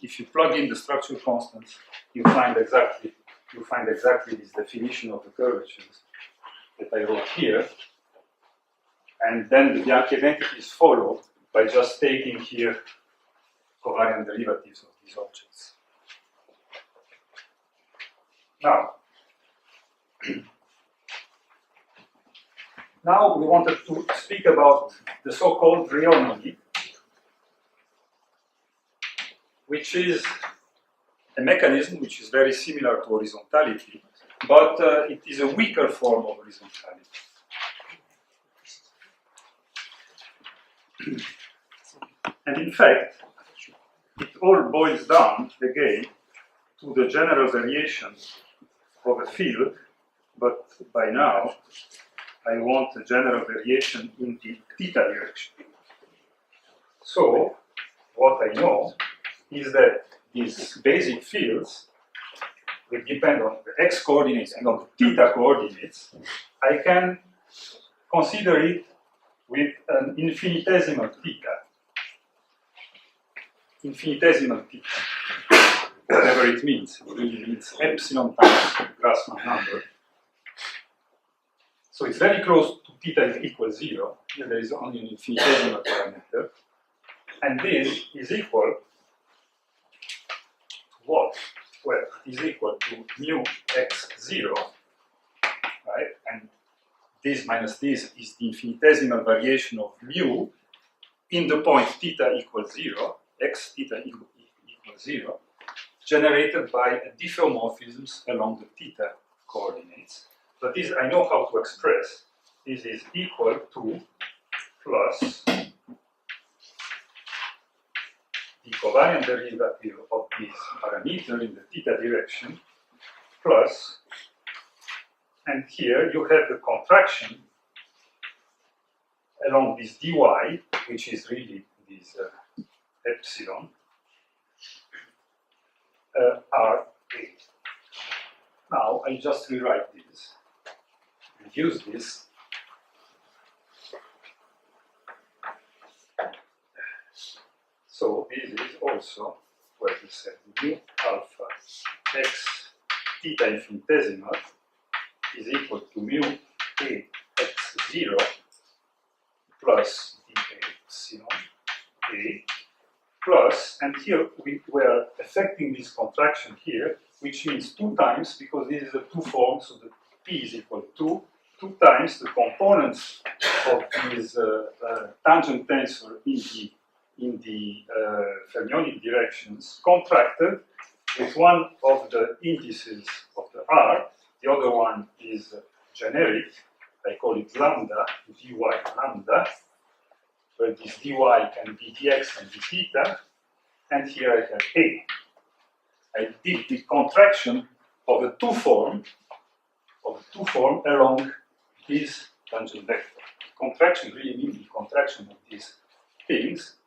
If you plug in the structural constants, you find exactly this definition of the curvatures that I wrote here, and then the Bianchi identities follow by just taking here covariant derivatives of these objects. Now we wanted to speak about the so-called rheonomy, which is a mechanism which is very similar to horizontality, but it is a weaker form of horizontality. And in fact, it all boils down again to the general variation of a field, but by now I want a general variation in the theta direction. So, what I know is that these basic fields will depend on the x coordinates and on the theta coordinates. I can consider it with an infinitesimal theta. Infinitesimal theta, whatever it means. It really means epsilon times the Grassmann number. So it's very close to theta equals 0. Here there is only an infinitesimal parameter. And this is equal to what? Well, it is equal to mu x0, right? And this minus this is the infinitesimal variation of mu in the point theta equals 0, x theta equals 0, generated by diffeomorphisms along the theta coordinates. But this I know how to express. This is equal to plus the covariant derivative of this parameter in the theta direction plus, and here you have the contraction along this dy, which is really this epsilon, Ra. Now I just rewrite this and use this. So this is also what we said, mu alpha x theta infinitesimal is equal to mu a x0 plus d epsilon a plus, and here we were affecting this contraction here, which means 2 times, because this is a 2 form, so the p is equal to 2 times the components of this tangent tensor in the fermionic directions contracted with one of the indices of the R. The other one is generic. I call it lambda, dy lambda, where this dy can be dx and d theta, and here I have A. I did the contraction of a 2 form along this tangent vector. Contraction really means the contraction of these things.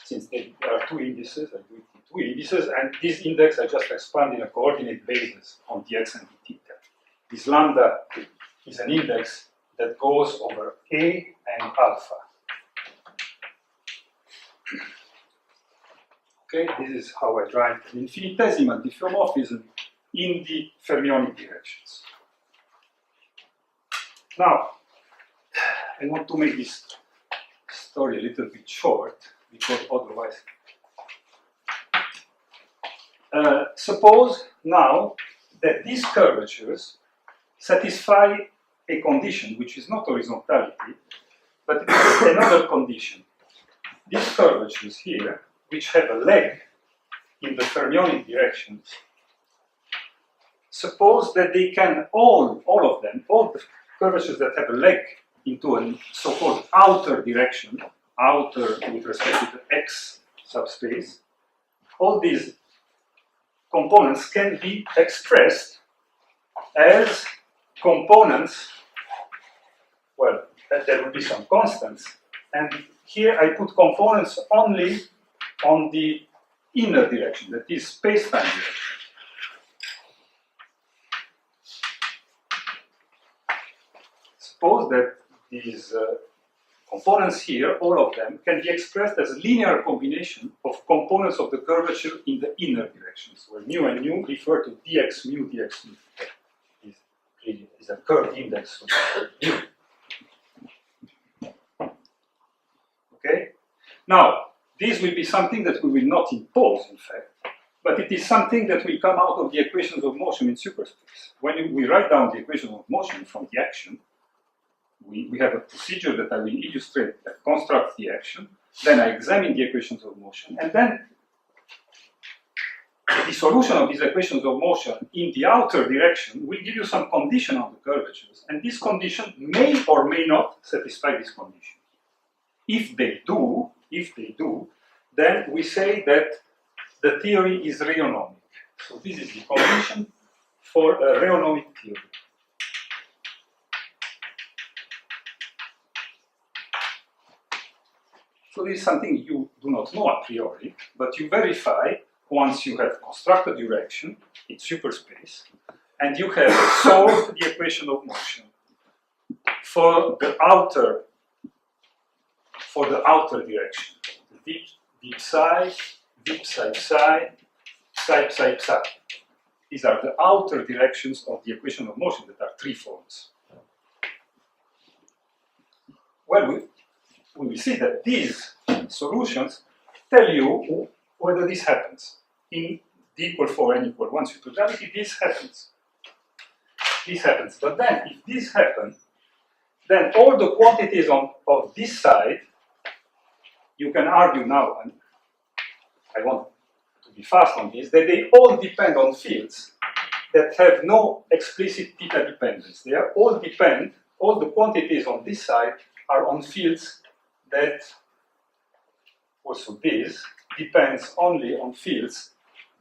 Since there are 2 indices, I do it in 2 indices, and this index I just expand in a coordinate basis on dx and d theta. This lambda is an index that goes over A and alpha. Okay, this is how I write an infinitesimal diffeomorphism in the fermionic directions. Now, I want to make this story a little bit short, because otherwise. Suppose now that these curvatures satisfy a condition which is not horizontality, but it is another condition. These curvatures here, which have a leg in the fermionic direction, suppose that they can all of them, all the curvatures that have a leg into a so-called outer direction, outer with respect to the X subspace, all these components can be expressed as components, well, there will be some constants, and here I put components only on the inner direction, that is space-time direction. Suppose that these components here, all of them, can be expressed as a linear combination of components of the curvature in the inner directions, where mu and nu refer to dx mu, dx mu. Is a curved index of mu. Okay? Now, this will be something that we will not impose, in fact, but it is something that will come out of the equations of motion in superspace. When we write down the equations of motion from the action, we have a procedure that I will illustrate that constructs the action, then I examine the equations of motion, and then the solution of these equations of motion in the outer direction will give you some condition on the curvatures, and this condition may or may not satisfy this condition. If they do, then we say that the theory is reonomic. So this is the condition for a reonomic theory. So this is something you do not know a priori, but you verify once you have constructed your action in superspace, and you have solved the equation of motion for the outer direction. Deep psi, psi, psi. These are the outer directions of the equation of motion that are three forms. Well, we will see that these solutions tell you whether this happens. In d equal 4, n equal 1 supergravity, this happens. This happens. But then, if this happens, then all the quantities of this side, you can argue now, and I want to be fast on this, that they all depend on fields that have no explicit theta dependence. They are all depend, all the quantities on this side are on fields that, also this, depends only on fields,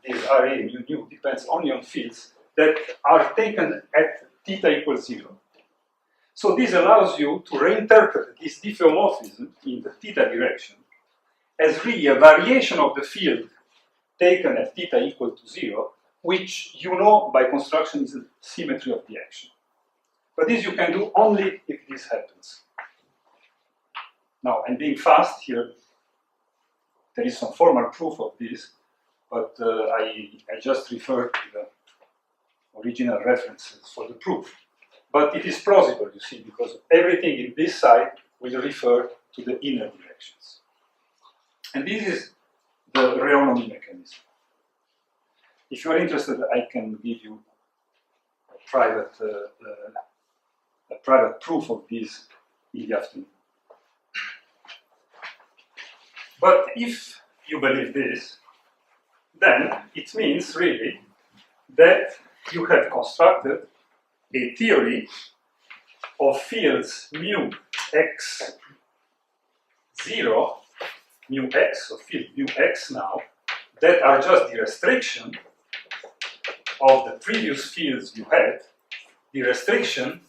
this RA mu nu depends only on fields that are taken at theta equals 0. So this allows you to reinterpret this diffeomorphism in the theta direction as really a variation of the field taken at theta equal to 0, which you know by construction is the symmetry of the action. But this you can do only if this happens. Now, I'm being fast here. There is some formal proof of this, but I just refer to the original references for the proof. But it is plausible, you see, because everything in this side will refer to the inner directions. And this is the reonomy mechanism. If you are interested, I can give you a private proof of this in the afternoon. But if you believe this, then it means really that you have constructed a theory of fields mu x 0, mu x, so field mu x now, that are just the restriction of the previous fields you had, the restriction,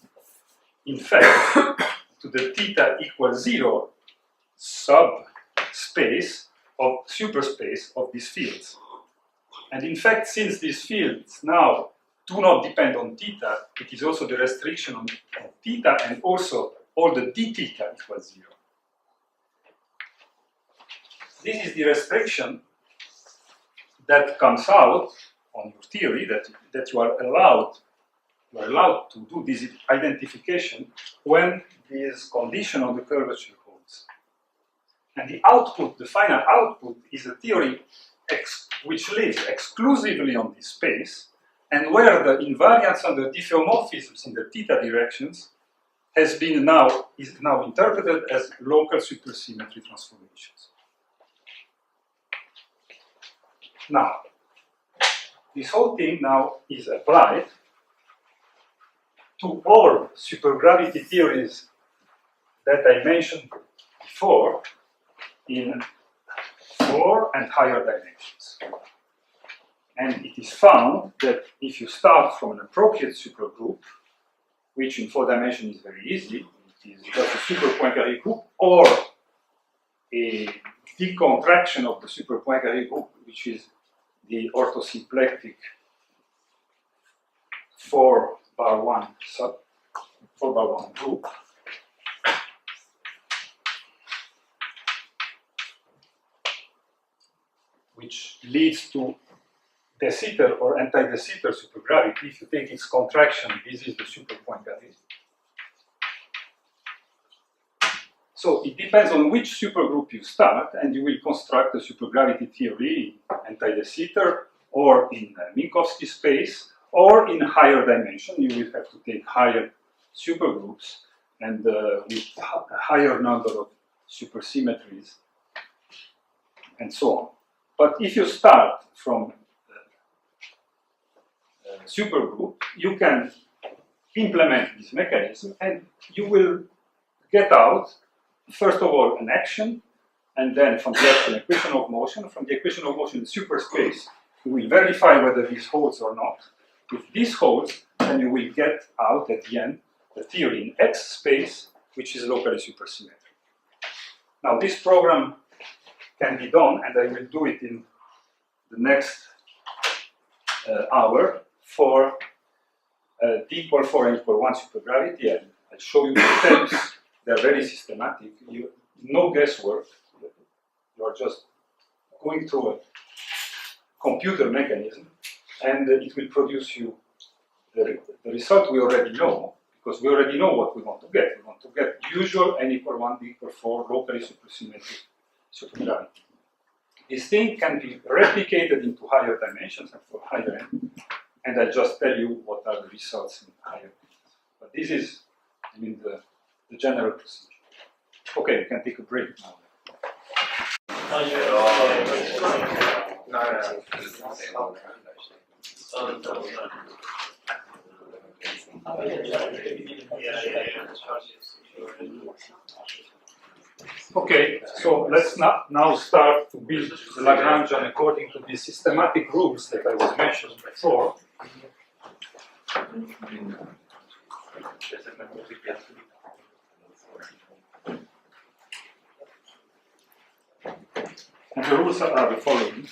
in fact, to the theta equals 0 subspace of superspace of these fields. And in fact, since these fields now do not depend on theta, it is also the restriction on theta and also all the d theta equals 0. This is the restriction that comes out on your theory that you are allowed to do this identification when this condition of the curvature holds. And the output, the final output, is a theory which lives exclusively on this space, and where the invariants under diffeomorphisms in the theta directions is now interpreted as local supersymmetry transformations. Now, this whole thing now is applied to all supergravity theories that I mentioned before in 4 and higher dimensions. And it is found that if you start from an appropriate supergroup, which in 4 dimensions is very easy, it is just a super Poincaré group, or a decontraction of the super Poincaré group, which is the orthosymplectic 4-bar-1 group. Which leads to de Sitter or anti-de Sitter supergravity. If you take its contraction, this is the super Poincaré. So it depends on which supergroup you start, and you will construct a supergravity theory in anti-de Sitter or in Minkowski space, or in higher dimension. You will have to take higher supergroups and with a higher number of supersymmetries and so on. But if you start from a supergroup, you can implement this mechanism and you will get out, first of all, an action, and then from the action, equation of motion. From the equation of motion in superspace, you will verify whether this holds or not. If this holds, then you will get out at the end the theory in X space, which is locally supersymmetric. Now, this program can be done, and I will do it in the next hour for d equal 4 n equal 1 supergravity, and I'll show you the steps. They're very systematic. No guesswork. You are just going through a computer mechanism, and it will produce you the result we already know, because we already know what we want to get. We want to get usual n equal 1, d equal 4 locally supersymmetric supergravity. This thing can be replicated into higher dimensions and for higher n, and I'll just tell you what are the results in higher dimensions. But this is, I mean, the general procedure. Okay, you can take a break now. Okay, so let's now start to build the Lagrangian according to the systematic rules that I was mentioning before. And the rules are the following.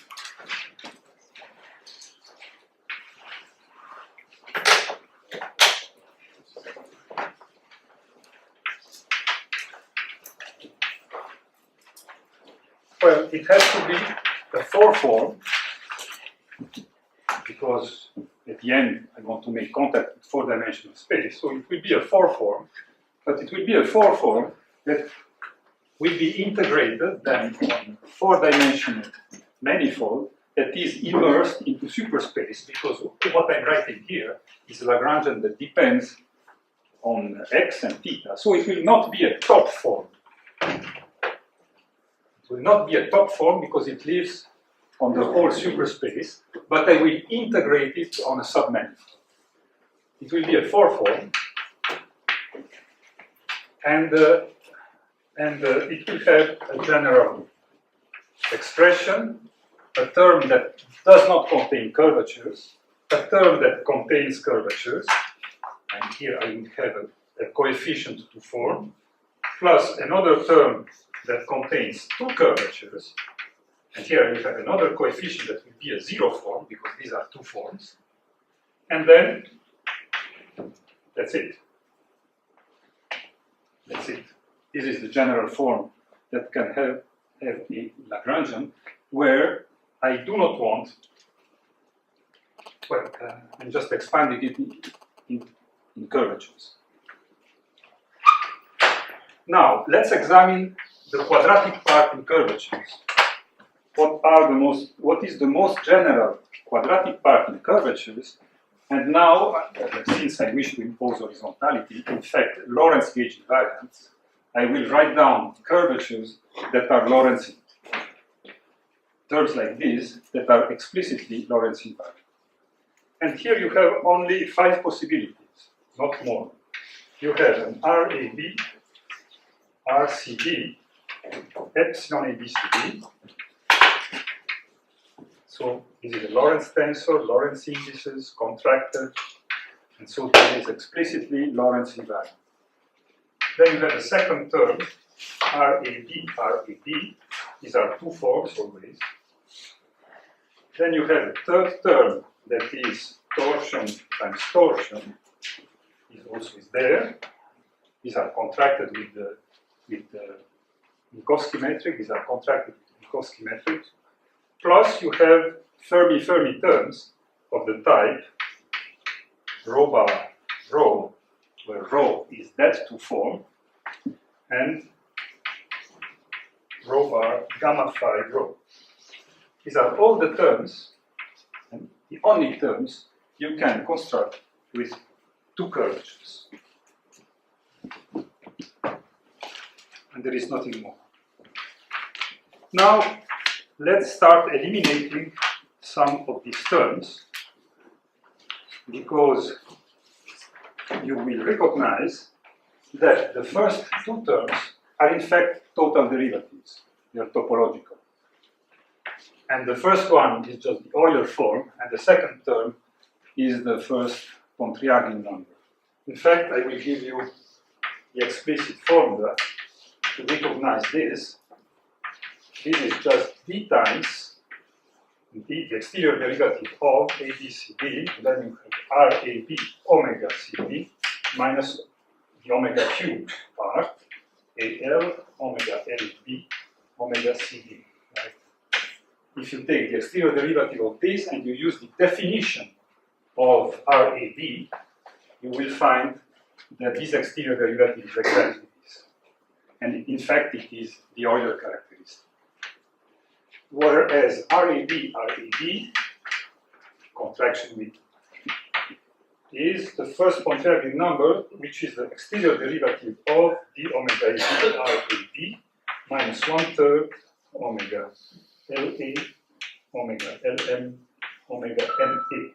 Well, it has to be a 4 form, because at the end I want to make contact with 4-dimensional space, so it will be a 4 form, but it will be a 4 form that will be integrated then on a 4-dimensional manifold that is immersed into superspace, because what I'm writing here is a Lagrangian that depends on x and theta, so it will not be a top form. It will not be a top form because it lives on the whole superspace, but I will integrate it on a submanifold. It will be a 4 form, and it will have a general expression, a term that does not contain curvatures, a term that contains curvatures, and here I will have a coefficient to form, plus another term that contains 2 curvatures, and here we have another coefficient that will be a 0 form, because these are 2 forms, and then that's it. That's it. This is the general form that can have a Lagrangian, where I do not want, well, I'm just expanding it in curvatures. Now, let's examine the quadratic part in curvatures. What is the most general quadratic part in curvatures And now, since I wish to impose horizontality, in fact, Lorentz gauge invariants, I will write down curvatures that are Lorentz, terms like this that are explicitly Lorentz invariant. And here you have only 5 possibilities, not more. You have an RAB, RCB, epsilon ABCD. So this is a Lorentz tensor, Lorentz indices, contracted, and so this is explicitly Lorentz invariant. Then you have a second term, RAB, RAB. These are 2 forms always. Then you have a third term that is torsion times torsion. This also is there. These are contracted with the Minkowski metric. These are contracted with Minkowski metric. Plus you have Fermi-Fermi terms of the type rho bar rho, where rho is that 2 form, and rho bar gamma phi rho. These are all the terms, and the only terms you can construct with 2 curvatures. And there is nothing more. Now, let's start eliminating some of these terms, because you will recognize that the first 2 terms are in fact total derivatives. They are topological. And the first one is just the Euler form, and the second term is the first Pontryagin number. In fact, I will give you the explicit formula to recognize this. This is just d times the exterior derivative of ABCD, then you have RAB omega CD minus the omega cubed part, AL omega LB omega CD. Right? If you take the exterior derivative of this and you use the definition of RAB, you will find that this exterior derivative is exactly this. And in fact, it is the Euler characteristic. Whereas RAB, contraction with, is the first Pontryagin number, which is the exterior derivative of the omega AB RAB minus 1/3 omega LA omega LM omega NA.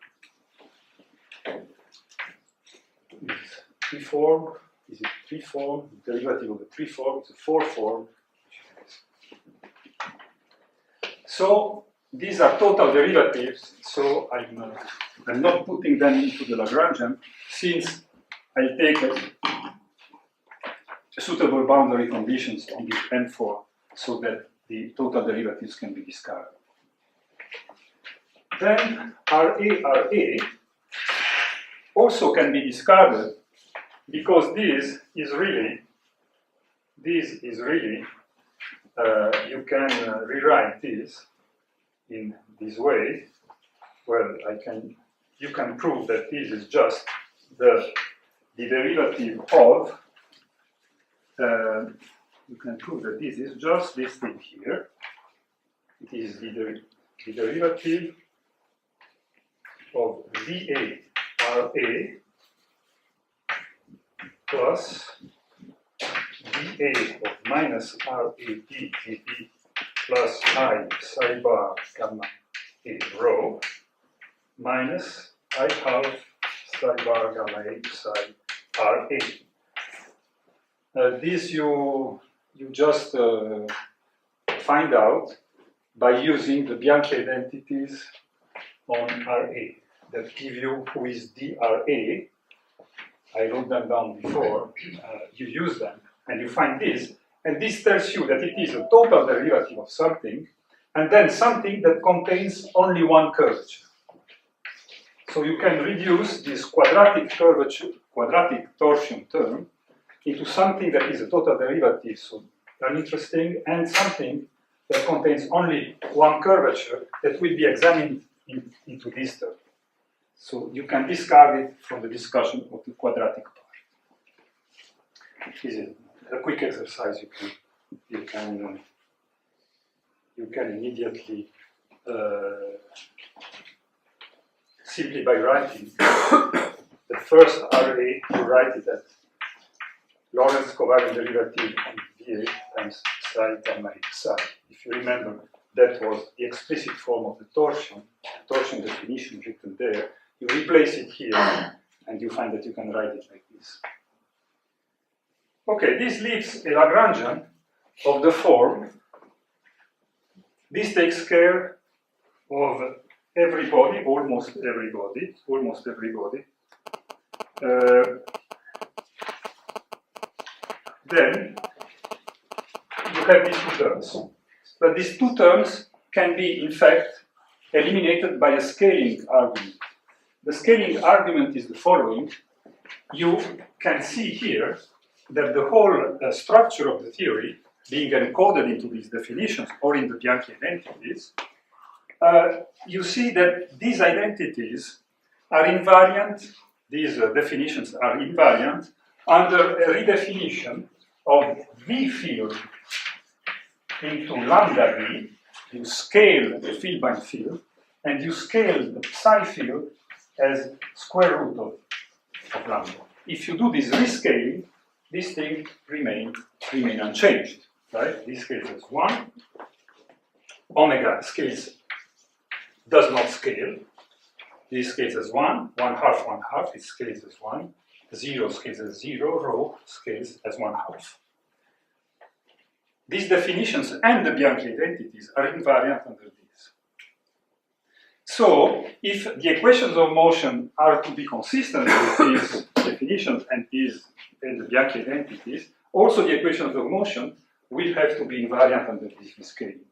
Is 3 form, is it 3 form? The derivative of the 3 form is a 4 form. So these are total derivatives, so I'm not putting them into the Lagrangian, since I take suitable boundary conditions on this N4 so that the total derivatives can be discarded. Then RA also can be discarded because this is really, you can rewrite this in this way. Well, you can prove that this is just the derivative of, you can prove that this is just this thing here. It is the derivative of VA RA plus VA of minus RAB VB plus I psi bar gamma A rho minus I half psi bar gamma A psi RA. This you just find out by using the Bianchi identities on RA that give you who is DRA. I wrote them down before. You use them and you find this, and this tells you that it is a total derivative of something, and then something that contains only one curvature. So you can reduce this quadratic torsion term into something that is a total derivative, so uninteresting, and something that contains only one curvature that will be examined into this term. So you can discard it from the discussion of the quadratic part. This is a quick exercise you can immediately simply by writing the first RA, you write it as Lorentz covariant derivative of VA times psi gamma psi. If you remember, that was the explicit form of the torsion definition written there. You replace it here, and you find that you can write it like this. Okay, this leaves a Lagrangian of the form. This takes care of everybody, almost everybody. Then you have these two terms. But these two terms can be, in fact, eliminated by a scaling argument. The scaling argument is the following. You can see here that the whole structure of the theory, being encoded into these definitions or in the Bianchi identities, you see that these identities are invariant, these definitions are invariant under a redefinition of V field into lambda V. You scale the field by field, and you scale the psi field as square root of lambda. If you do this rescaling, this thing remain unchanged, right? This scales as 1, omega scales, does not scale. This scales as 1, 1/2, 1/2, it scales as 1, 0 scales as 0, rho scales as 1/2. These definitions and the Bianchi identities are invariant under this. So, if the equations of motion are to be consistent with these definitions and the Bianchi identities, also the equations of motion will have to be invariant under this rescaling.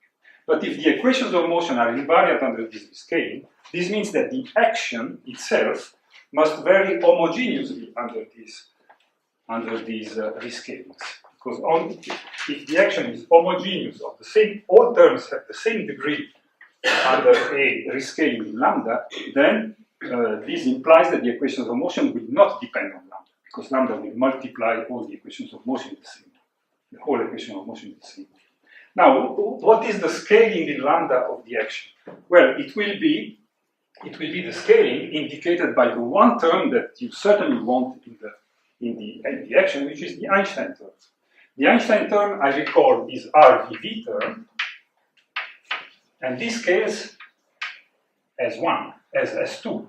But if the equations of motion are invariant under this rescaling, this means that the action itself must vary homogeneously under these rescalings. Because if the action is homogeneous of the same, all terms have the same degree under a rescaling in lambda, then this implies that the equations of motion will not depend on lambda, because lambda will multiply all the equations of motion the same. The whole equation of motion is the same. Now, what is the scaling in lambda of the action? Well, it will be the scaling indicated by the one term that you certainly want in the action, which is the Einstein term. The Einstein term, I recall, is RVV term, and this scales as 1, as 2.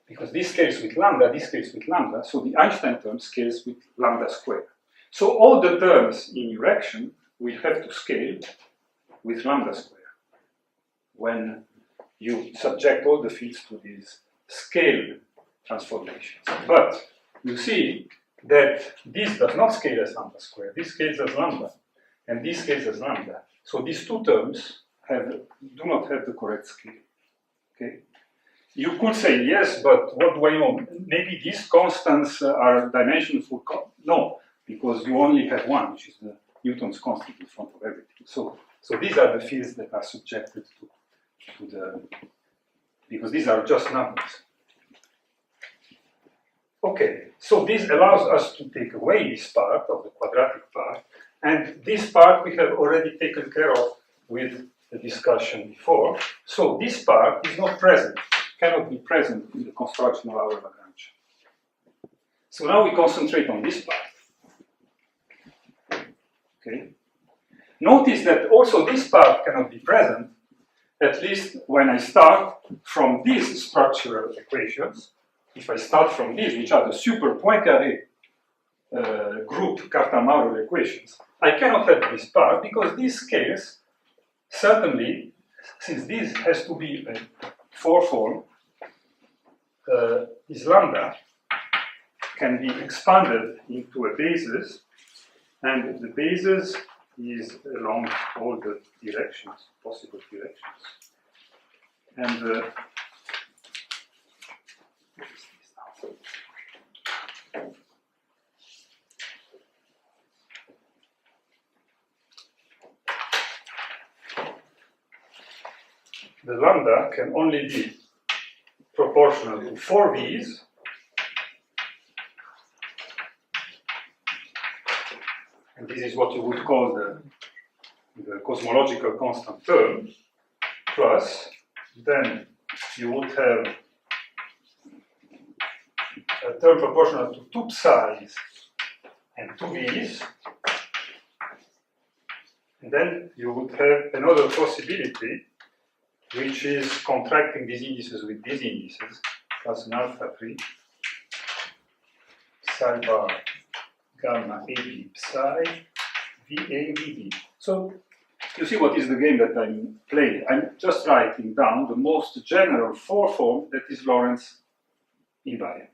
Because this scales with lambda, so the Einstein term scales with lambda squared. So all the terms in your action will have to scale with lambda squared when you subject all the fields to these scale transformations. But you see that this does not scale as lambda squared. This scales as lambda, and this scales as lambda. So these two terms do not have the correct scale. Okay? You could say, yes, but what do I know? Maybe these constants are dimensional. No, because you only have one, which is the Newton's constant in front of everything. So these are the fields that are subjected to the, because these are just numbers. Okay, so this allows us to take away this part of the quadratic part, and this part we have already taken care of with the discussion before. So this part is not present, cannot be present in the construction of our Lagrange. So now we concentrate on this part. Okay. Notice that also this part cannot be present, at least when I start from these structural equations. If I start from these, which are the super Poincaré group Cartan-Maurer equations, I cannot have this part because these scales, certainly, since this has to be a four-form, this lambda can be expanded into a basis, and the basis is along all the directions, possible directions. And the lambda can only be proportional to 4 V's, and this is what you would call the cosmological constant term, plus then you would have a term proportional to 2 psi's and 2 v's. And then you would have another possibility, which is contracting these indices with these indices, plus an alpha 3, psi bar, gamma AB psi, VA, VB. So you see what is the game that I'm playing. I'm just writing down the most general 4 form that is Lorentz invariant.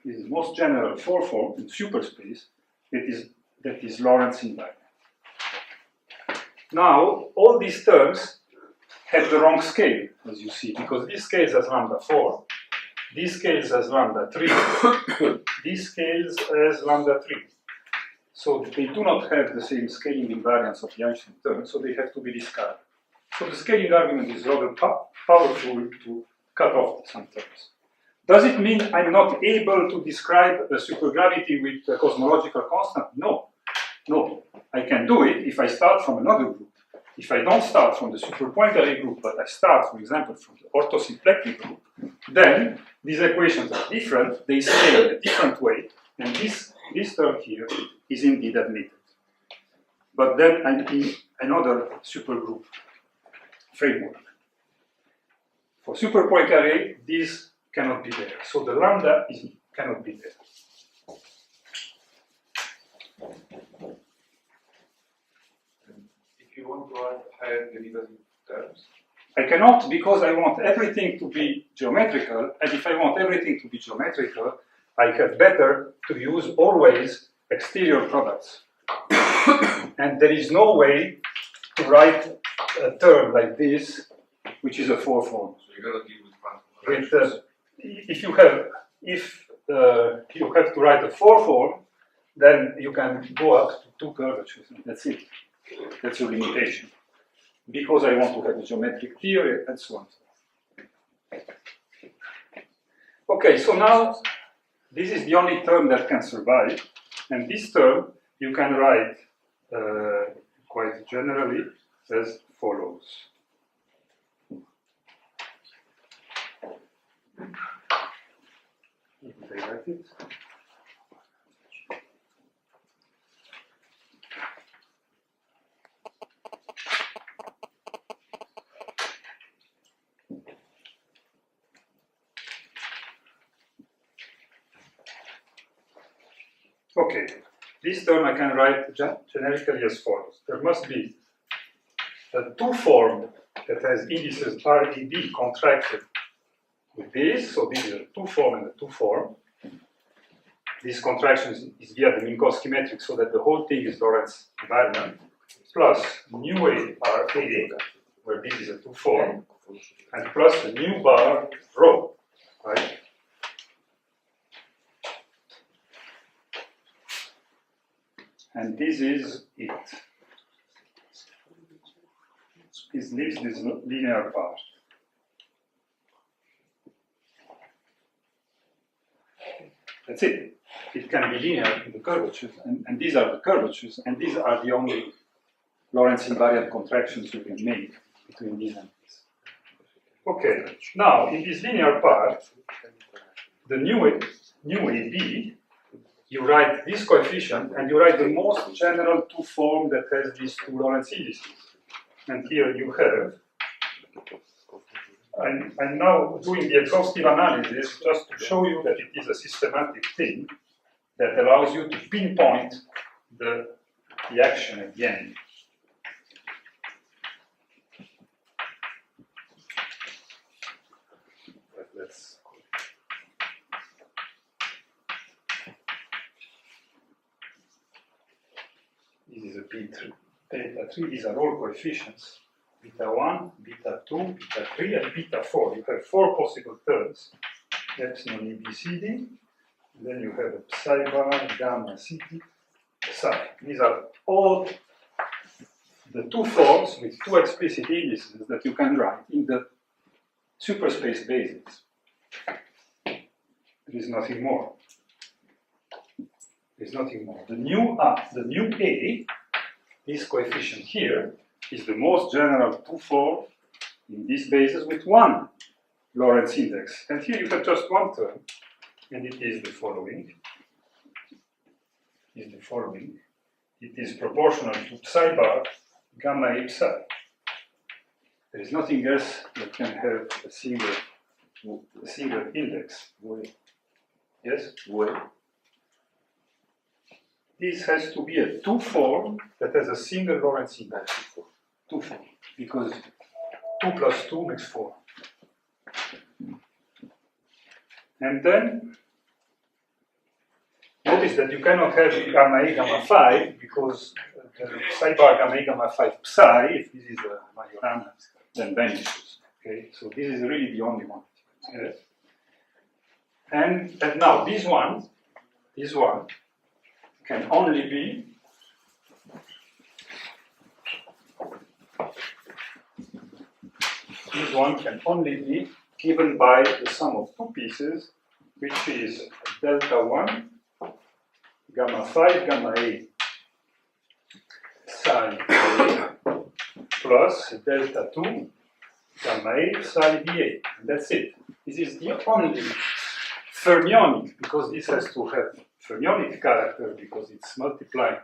This is the most general 4 form in superspace that is Lorentz invariant. Now, all these terms have the wrong scale, as you see, because this scales as lambda 4, this scales as lambda 3, this scales as lambda 3. So they do not have the same scaling invariance of the Einstein term, so they have to be discarded. So the scaling argument is rather powerful to cut off some terms. Does it mean I'm not able to describe a supergravity with a cosmological constant? No. No. I can do it if I start from another group. If I don't start from the superpointary group, but I start, for example, from the orthosymplectic group, then these equations are different, they scale in a different way, and this term here is indeed admitted. But then I'm in another supergroup framework. For superpointary, this cannot be there. So the lambda cannot be there. If you want to add higher derivative terms? I cannot, because I want everything to be geometrical, and if I want everything to be geometrical, I have better to use always exterior products. And there is no way to write a term like this, which is a 4 form. So you're going to deal with quantum if you have to write a 4 form, then you can go up to 2 curvatures, and that's it. That's your limitation. Because I want to have a geometric theory, and so on. Okay, so now this is the only term that can survive, and this term you can write quite generally as follows. If I write it. Okay, this term I can write generically as follows. There must be a 2 form that has indices REB contracted with this, so this is a 2 form and a 2 form. This contraction is via the Minkowski metric, so that the whole thing is Lorentz invariant, plus nu A bar A, where this is a 2 form, and plus the nu bar rho, right? And this is it. This leaves this linear part. That's it. It can be linear in the curvatures, and these are the curvatures, and these are the only Lorentz invariant contractions you can make between these and these. Okay, now in this linear part, the nu AB, you write this coefficient, and you write the most general 2 form that has these 2 Lorentz indices. And here you have, I'm now doing the exhaustive analysis just to show you that it is a systematic thing that allows you to pinpoint the action at the end. Let's this is a beta 3, these are all coefficients. Beta 1, beta 2, beta 3, and beta 4. You have 4 possible terms. Epsilon EBCD, and then you have a psi bar, gamma CT, psi. These are all the 2 forms with 2 explicit indices that you can write in the superspace basis. There is nothing more. There is nothing more. The nu A, this coefficient here, is the most general 2 form in this basis with 1 Lorentz index. And here you have just one term, and it is the following. It is proportional to psi bar gamma A psi. There is nothing else that can have a single index. Yes? Well, This has to be a two-form that has a single Lorentz index. Two-form. Because 2 plus 2 makes 4. And then, notice that you cannot have gamma A, gamma phi, because the psi bar gamma A, gamma phi psi, if this is a Majorana, then vanishes. Okay, so this is really the only one. Yes. And now this one can only be given by the sum of two pieces, which is delta 1 gamma phi gamma A psi A plus delta 2 gamma A psi dA. And that's it. This is the only fermionic, because this has to have fermionic character because it's multiplying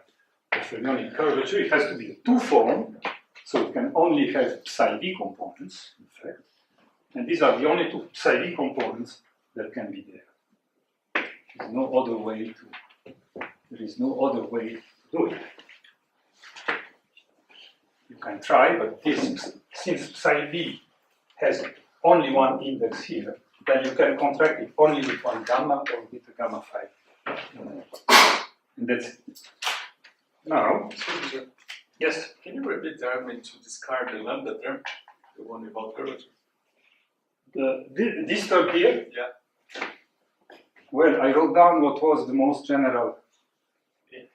the fermionic curvature. It has to be a two-form, so it can only have psi d components, in fact. And these are the only two psi d components that can be there. There is no other way to do it. You can try, but since psi d has only one index here, then you can contract it only with one gamma or with a gamma phi. And that's it. Now, yes? Can you repeat the argument to describe the lambda term, the one about curvature? This term here? Yeah. Well, I wrote down what was the most general.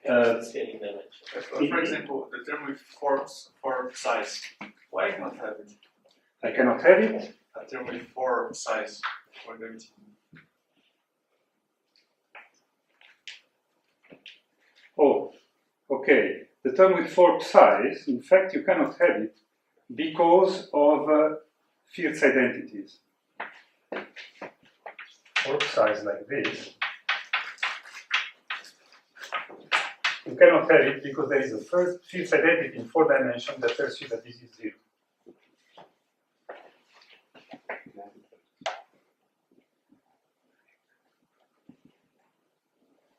Scaling dimension. For example, the term with four size. Why not have it? I cannot have it. A term with 4 size for gravity. Oh, okay. The term with 4 psi's, in fact, you cannot have it because of Firth identities. 4 psi's like this. You cannot have it because there is a Firth identity in 4 dimensions that tells you that this is 0.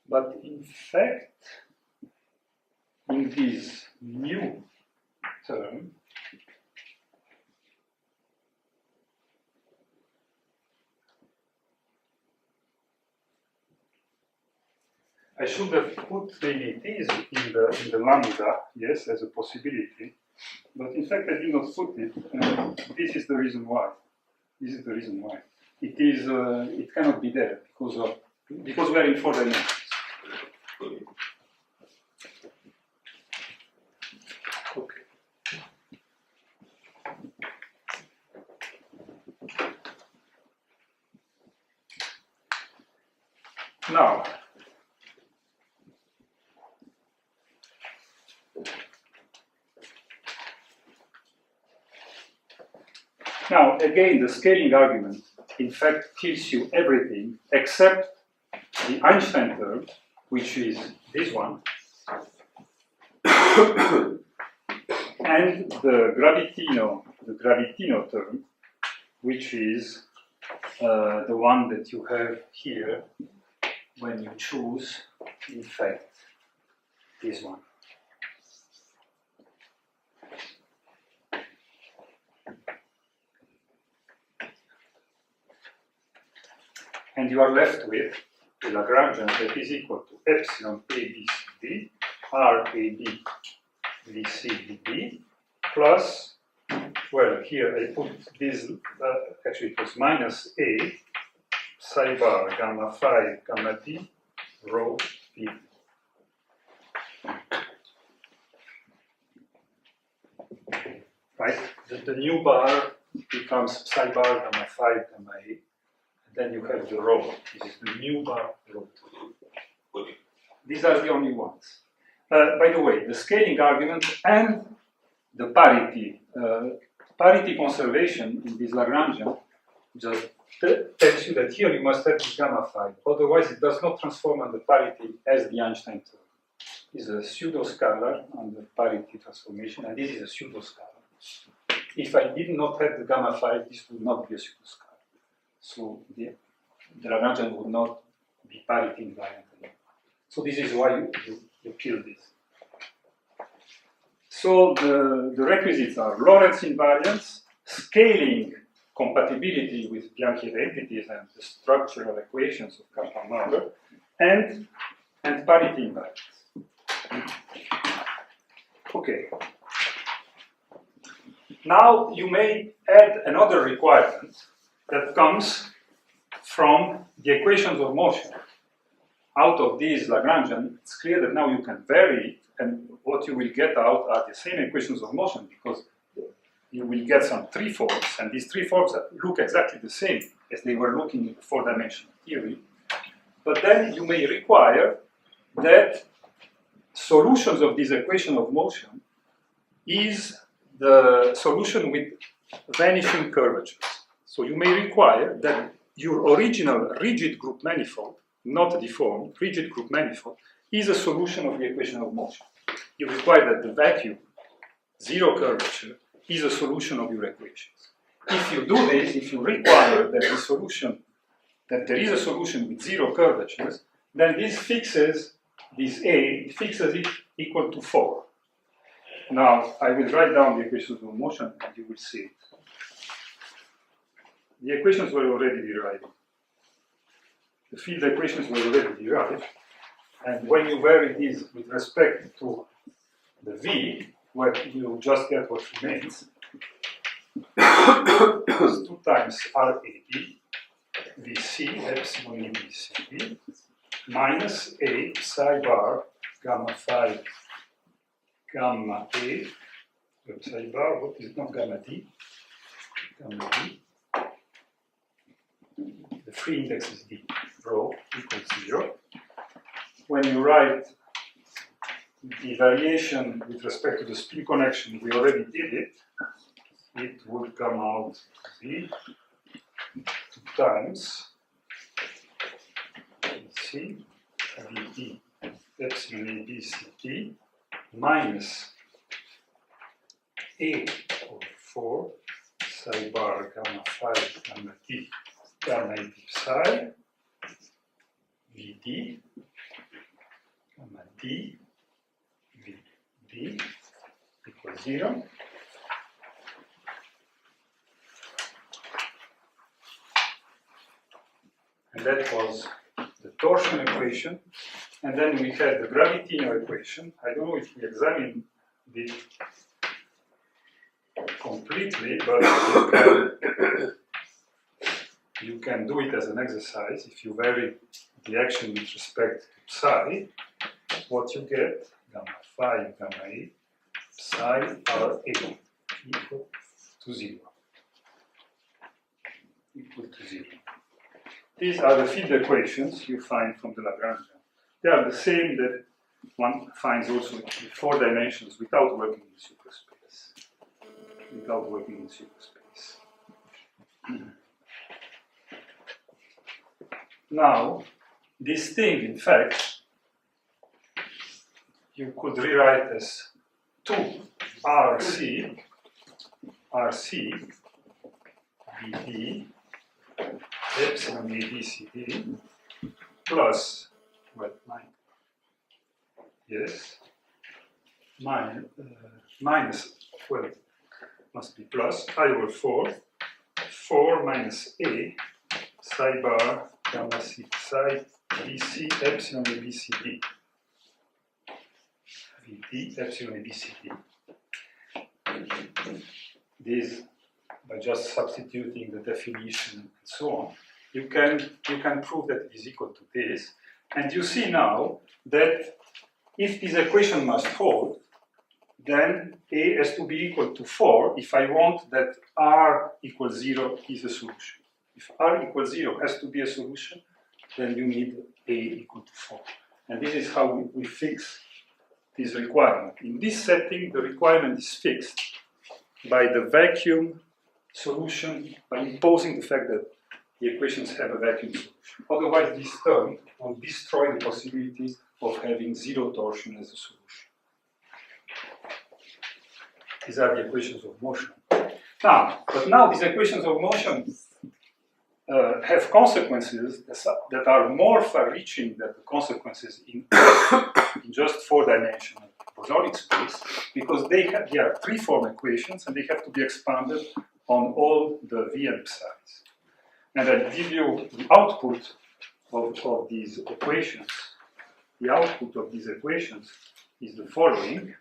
But in fact, in this new term, I should have put maybe this in the lambda, yes, as a possibility, but in fact I did not put it, and this is the reason why. It cannot be there because we are in 4 dimensions. Okay. Now, again, the scaling argument, in fact, kills you everything except the Einstein term, which is this one, and the Gravitino term, which is the one that you have here when you choose, in fact, this one. And you are left with a Lagrangian that is equal to epsilon A, B, C, D, R, A, B, V, C, D, B, plus, well, here I put this, actually it was minus A, psi bar, gamma phi, gamma D, rho, P. Right? The new bar becomes psi bar, gamma phi, gamma A. Then you have the rho. This is the new bar rho. These are the only ones. By the way, the scaling argument and the parity conservation in this Lagrangian just tells you that here you must have this gamma phi, otherwise it does not transform under parity as the Einstein term. Is a pseudo-scalar under parity transformation, and this is a pseudo-scalar. If I did not have the gamma phi, this would not be a pseudo-scalar. So the Lagrangian would not be parity invariant anymore. So this is why you kill this. So the requisites are Lorentz invariance, scaling compatibility with Bianchi identities and the structural equations of Kaplan-Maurer, and parity invariance. Okay. Now you may add another requirement that comes from the equations of motion. Out of these Lagrangian, it's clear that now you can vary, and what you will get out are the same equations of motion, because you will get some three forms, and these three forms look exactly the same as they were looking in the four-dimensional theory. But then you may require that solutions of this equation of motion is the solution with vanishing curvatures. So you may require that your original rigid group manifold, not deformed, rigid group manifold, is a solution of the equation of motion. You require that the vacuum, zero curvature, is a solution of your equations. If you do this, if you require that the solution, that there is a solution with zero curvatures, then this fixes this A, fixes it equal to 4. Now, I will write down the equations of motion and you will see it. The equations were already derived. The field equations were already derived. And when you vary these with respect to the V, where you just get what remains, is 2 times RAB, VC, epsilon A, BCD, minus A psi bar gamma phi gamma A psi bar, what is it, not gamma D, gamma D. The free index is D, rho equals 0. When you write the variation with respect to the spin connection, we already did it. It would come out Z 2 times C VE epsilon A B C D minus A over 4 psi bar gamma phi gamma D gamma A B psi VD gamma D VD equals 0. And that was the torsion equation. And then we had the Gravitino equation. I don't know if we examined it completely, but you can do it as an exercise. If you vary the action with respect to psi, what you get, gamma phi gamma A, psi RA equal to 0. Equal to 0. These are the field equations you find from the Lagrangian. They are the same that one finds also in 4 dimensions without working in superspace. Without working in superspace. Now, this thing, in fact, you could rewrite as 2RC, RC, VD, epsilon A B C D, plus, well, minus, well, must be plus, I over 4 minus A, psi bar, gamma C, psi, BC, epsilon A B C D. VD, epsilon A B C D. This, by just substituting the definition and so on, you can prove that it is equal to this. And you see now that if this equation must hold, then A has to be equal to 4 if I want that R equals 0 is a solution. If R equals 0 has to be a solution, then you need A equal to 4. And this is how we fix this requirement. In this setting, the requirement is fixed by the vacuum solution by imposing the fact that the equations have a vacuum solution. Otherwise, this term will destroy the possibility of having zero torsion as a solution. These are the equations of motion. But now these equations of motion have consequences that are more far-reaching than the consequences in just four-dimensional bosonic space, because they are three-form equations and they have to be expanded on all the V and psi's. And I'll give you the output of these equations. The output of these equations is the following: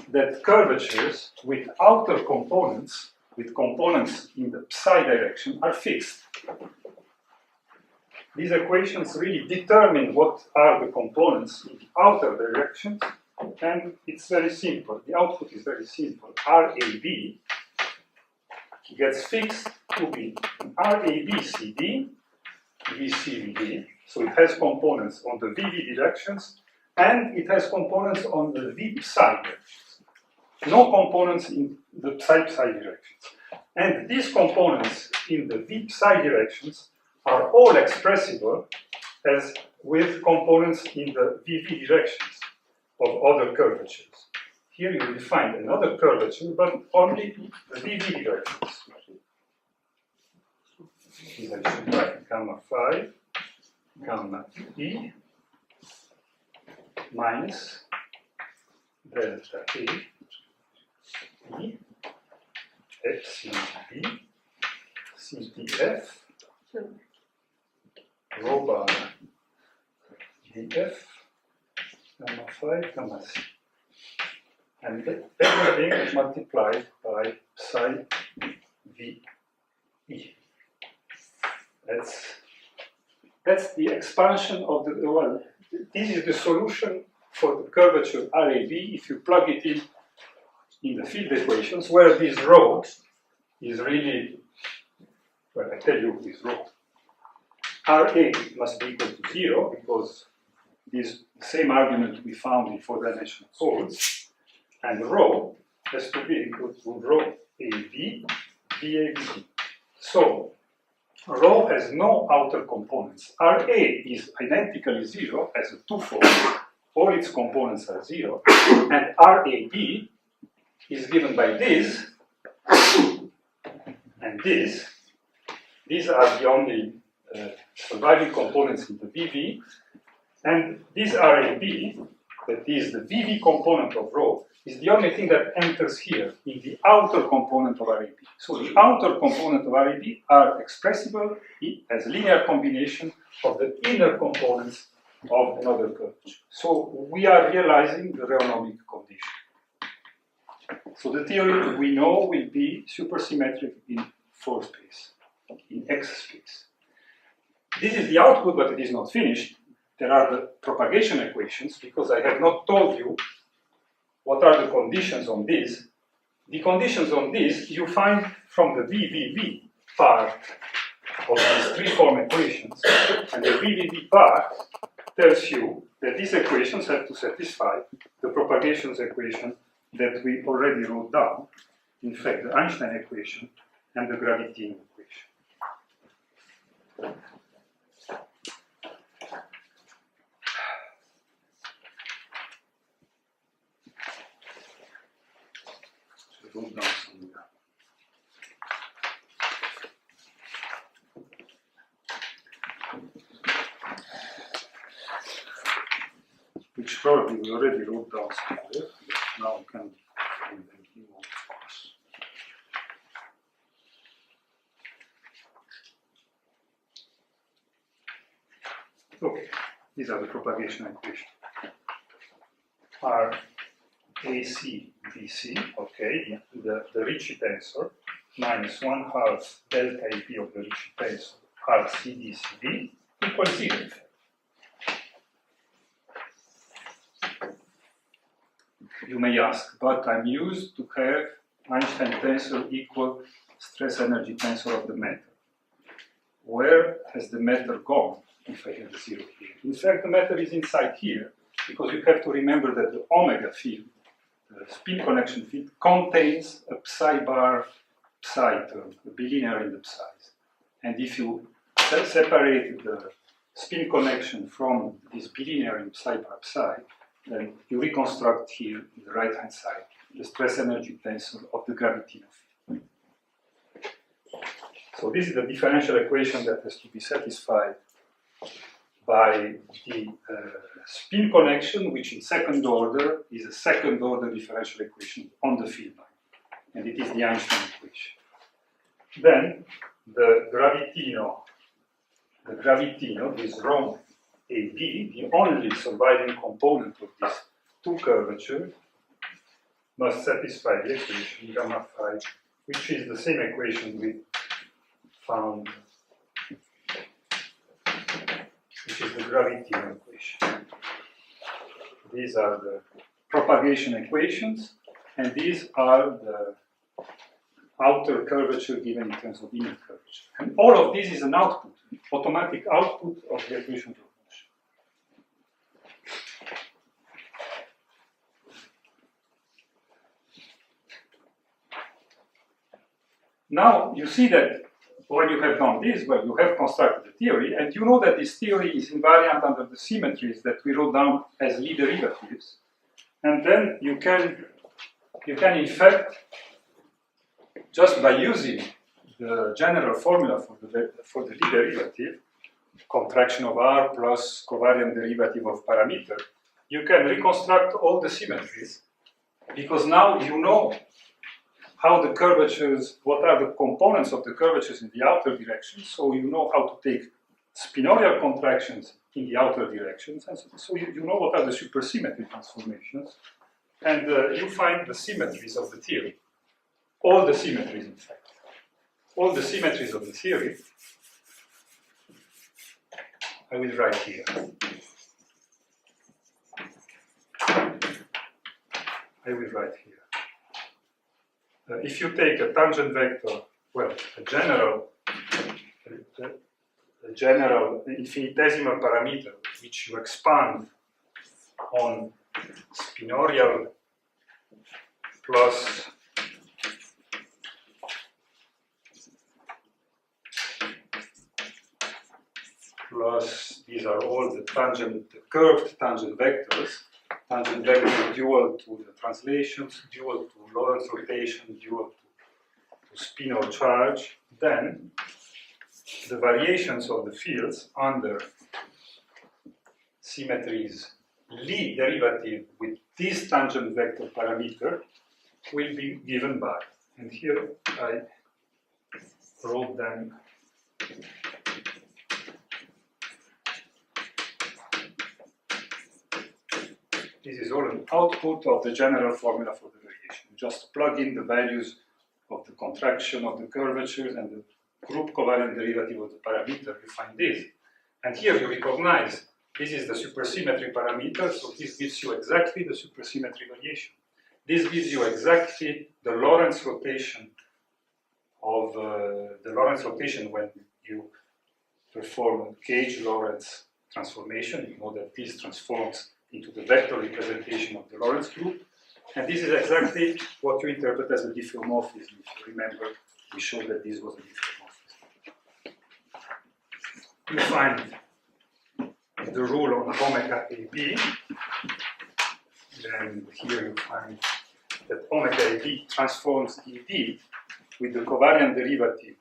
that curvatures with outer components, with components in the psi direction, are fixed. These equations really determine what are the components in the outer directions, and it's very simple. The output is very simple. RAB gets fixed to be RABCD, VCVD, so it has components on the VV directions, and it has components on the V psi directions. No components in the psi directions. And these components in the V psi directions are all expressible as with components in the VV directions of other curvatures. Here you will find another curvature, but only the VV directions. Here I should write gamma phi, gamma E, minus delta A, E, epsilon B, CTF, rho bar df, gamma phi, gamma C. And everything is multiplied by psi V E. That's the expansion of the, well, this is the solution for the curvature RAB if you plug it in the field equations, where this rho is really, well, I tell you this rho. RA must be equal to 0 because this same argument we found in four-dimensional holds, and rho has to be equal to rho AB, VAB. So, rho has no outer components. RA is identically 0 as a twofold. All its components are 0. And RAB is given by this and this. These are the only surviving components in the VV. And this RAB, that is the VV component of rho, is the only thing that enters here in the outer component of RAB. So the outer component of RAB are expressible as a linear combination of the inner components of another curvature. So we are realizing the Rehonomic condition. So the theory we know will be supersymmetric in 4 space, in X space. This is the output, but it is not finished. There are the propagation equations, because I have not told you what are the conditions on this. The conditions on this you find from the VVV part of these three-form equations. And the VVV part tells you that these equations have to satisfy the propagations equation that we already wrote down. In fact, the Einstein equation and the Gravitine equation. Wrote down some, which probably we already wrote down somewhere, but now we can find them in more course. Okay, these are the propagation equations. R AC BC, okay, the Ricci tensor, minus 1/2 delta AB of the Ricci tensor, RCD CD, equals 0. You may ask, but I'm used to have Einstein tensor equal stress energy tensor of the matter. Where has the matter gone if I have the 0 here? In fact, the matter is inside here, because you have to remember that the omega field spin connection field contains a psi bar psi term, a bilinear in the psi's. And if you separate the spin connection from this bilinear in psi bar psi, then you reconstruct here on the right hand side the stress energy tensor of the gravitino field. So this is the differential equation that has to be satisfied by the spin connection, which in second order is a second order differential equation on the field line. And it is the Einstein equation. Then the gravitino, this rho AB, the only surviving component of these two curvatures, must satisfy the equation gamma phi, which is the same equation we found, which is the gravitino equation. These are the propagation equations, and these are the outer curvature given in terms of inner curvature. And all of this is an output, automatic output of the equation of motion. Now you see that when you have done this, well, you have constructed the theory, and you know that this theory is invariant under the symmetries that we wrote down as Lie derivatives. And then you can in fact, just by using the general formula for the Lie derivative, contraction of R plus covariant derivative of parameter, you can reconstruct all the symmetries, because now you know how the curvatures, what are the components of the curvatures in the outer direction, so you know how to take spinorial contractions in the outer directions, and so you know what are the supersymmetry transformations, and you find the symmetries of the theory. All the symmetries, in fact. All the symmetries of the theory, I will write here. I will write here. If you take a tangent vector, well, a general infinitesimal parameter, which you expand on spinorial plus these are all the curved tangent vectors. Tangent vector dual to the translations, dual to Lorentz rotation, dual to spin or charge. Then the variations of the fields under symmetries Lie derivative with this tangent vector parameter will be given by. And here I wrote them. This is all an output of the general formula for the variation. You just plug in the values of the contraction of the curvatures and the group covariant derivative of the parameter, you find this. And here you recognize this is the supersymmetry parameter, so this gives you exactly the supersymmetry variation. This gives you exactly the Lorentz rotation of the Lorentz rotation when you perform a Cage-Lorentz transformation. You know that this transforms into the vector representation of the Lorentz group. And this is exactly what you interpret as a diffeomorphism. If you remember, we showed that this was a diffeomorphism. You find the rule on omega AB. Then here you find that omega AB transforms indeed with the covariant derivative,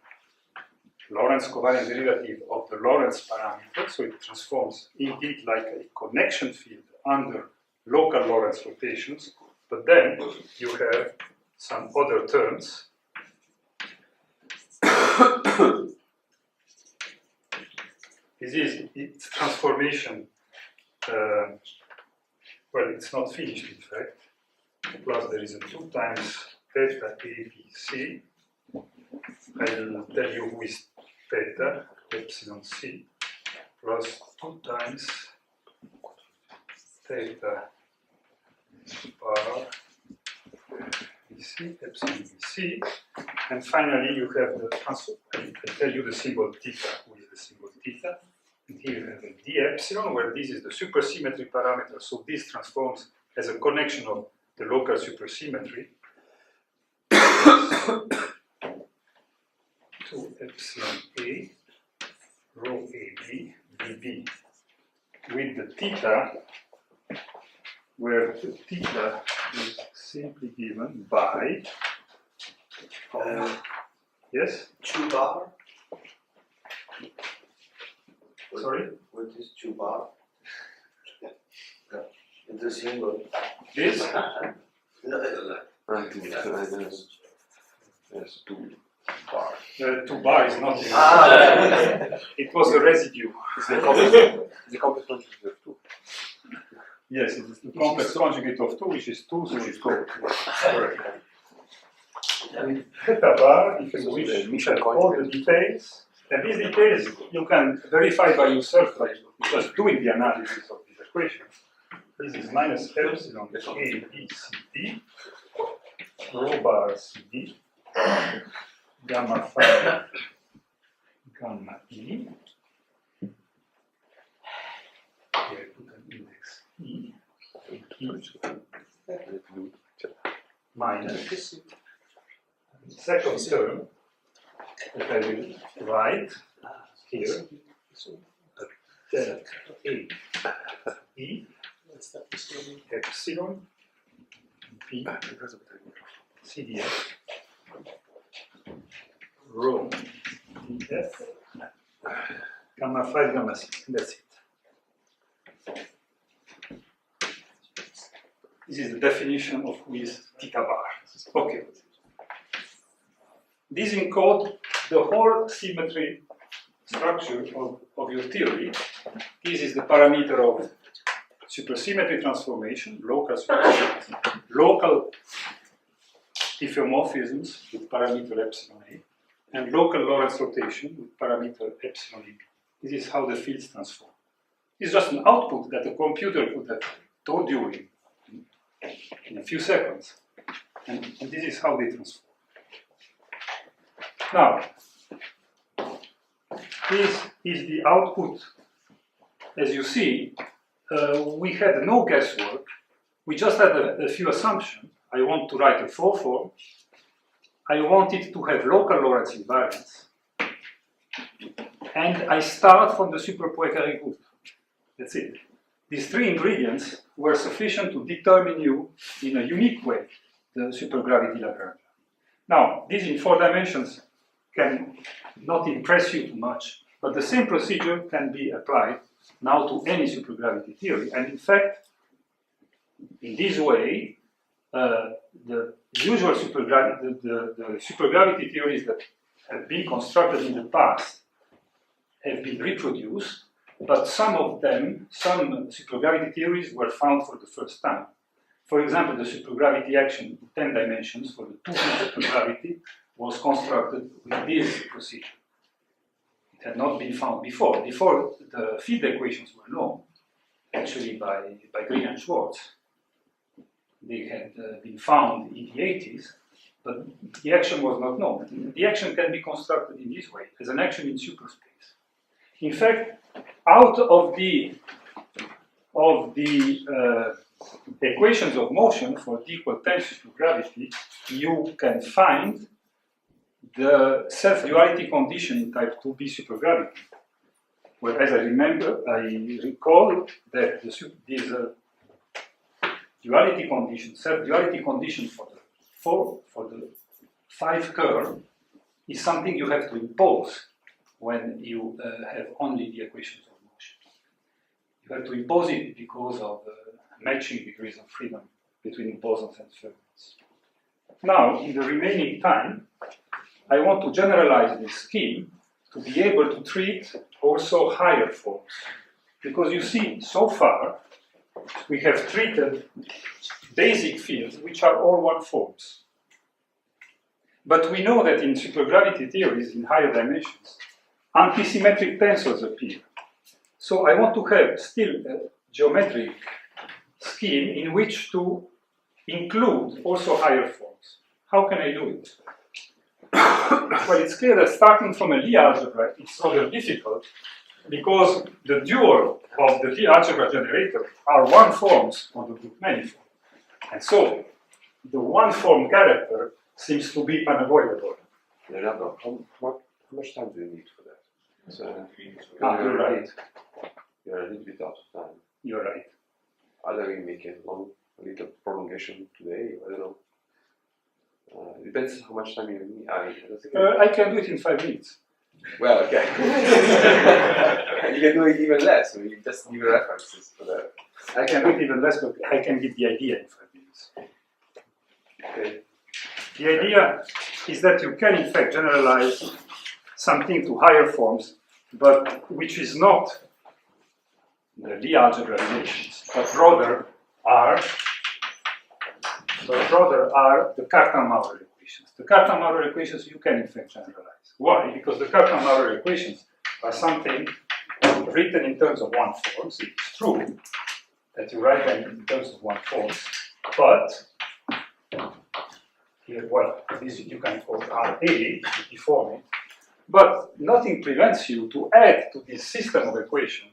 Lorentz covariant derivative of the Lorentz parameter. So it transforms indeed like a connection field under local Lorentz rotations, but then you have some other terms. This is its transformation, well, it's not finished in fact, plus there is a 2 times theta ABC. I'll tell you who is theta, epsilon c, plus 2 times theta bar BC, epsilon BC, and finally you have the I tell you the symbol theta, who is the symbol theta, and here you have a d epsilon, where this is the supersymmetry parameter, so this transforms as a connection of the local supersymmetry, 2 epsilon A rho AB dB with the theta, where the theta is simply given by yes? 2 bar. Sorry? What is 2 bar? It's a symbol. This? There's 2 bar. 2 bar is not in Ah, it was a residue. It's the complex conjugate of 2. Yes, it is the complex conjugate of 2, which is 2, so it's correct. With theta bar, if you wish, we have all the details, and these details you can verify by yourself by just doing the analysis of these equations. This is minus epsilon A, B, C, D, rho bar C, D, gamma phi, gamma E. Here I put an index E, minus second term that I will write here, delta A E epsilon B CDF rho DF gamma phi gamma C. That's it. This is the definition of who is theta bar. Okay. This encodes the whole symmetry structure of your theory. This is the parameter of supersymmetry transformation, local supersymmetry, local diffeomorphisms with parameter epsilon A, and local Lorentz rotation with parameter epsilon E. This is how the fields transform. This is just an output that a computer could have told you in a few seconds. And this is how they transform. Now, this is the output. As you see, we had no guesswork. We just had a few assumptions. I want to write a 4-form. I want it to have local Lorentz invariance. And I start from the super-Poincaré group. That's it. These 3 ingredients were sufficient to determine you in a unique way the supergravity Lagrange. Now, these in 4 dimensions can not impress you too much, but the same procedure can be applied now to any supergravity theory. And in fact, in this way, the usual supergravity, the supergravity theories that have been constructed in the past have been reproduced, but some of them, some supergravity theories were found for the first time. For example, the supergravity action in 10 dimensions for the 2D supergravity was constructed with this procedure. It had not been found before. Before, the field equations were known, actually by Green and Schwartz. They had been found in the 80s, but the action was not known. The action can be constructed in this way, as an action in superspace. In fact, out of the equations of motion for d equal 10 supergravity, you can find the self-duality condition in type 2b supergravity. Whereas I recall that this duality condition, self-duality condition for the 5 curve is something you have to impose when you have only the equations of motion. You have to impose it because of matching degrees of freedom between bosons and fermions. Now, in the remaining time, I want to generalize this scheme to be able to treat also higher forms. Because you see, so far, we have treated basic fields which are all one forms. But we know that in supergravity theories in higher dimensions, antisymmetric tensors appear. So I want to have still a geometric scheme in which to include also higher forms. How can I do it? Well, it's clear that starting from a Lie algebra is rather difficult because the dual of the Lie algebra generator are one forms on the group manifold. And so the one-form character seems to be unavoidable. Leonardo, how much time do you need for that? So, You're right. You're a little bit out of time. You're right. Either we make a little prolongation today, I don't know. Depends how much time you need. I don't think I can do it in 5 minutes. well, okay. You can do it even less, so you just give references for that. I can do it even less, but I can give the idea in 5 minutes. Okay. The idea is that you can in fact generalize something to higher forms, but which is not the Lie algebra relations, but rather are the Cartan-Maurer equations. The Cartan-Maurer equations you can in fact generalize. Why? Because the Cartan-Maurer equations are something written in terms of one forms. It's true that you write them in terms of one forms, but here, well, this you can call RA, deform it, but nothing prevents you to add to this system of equations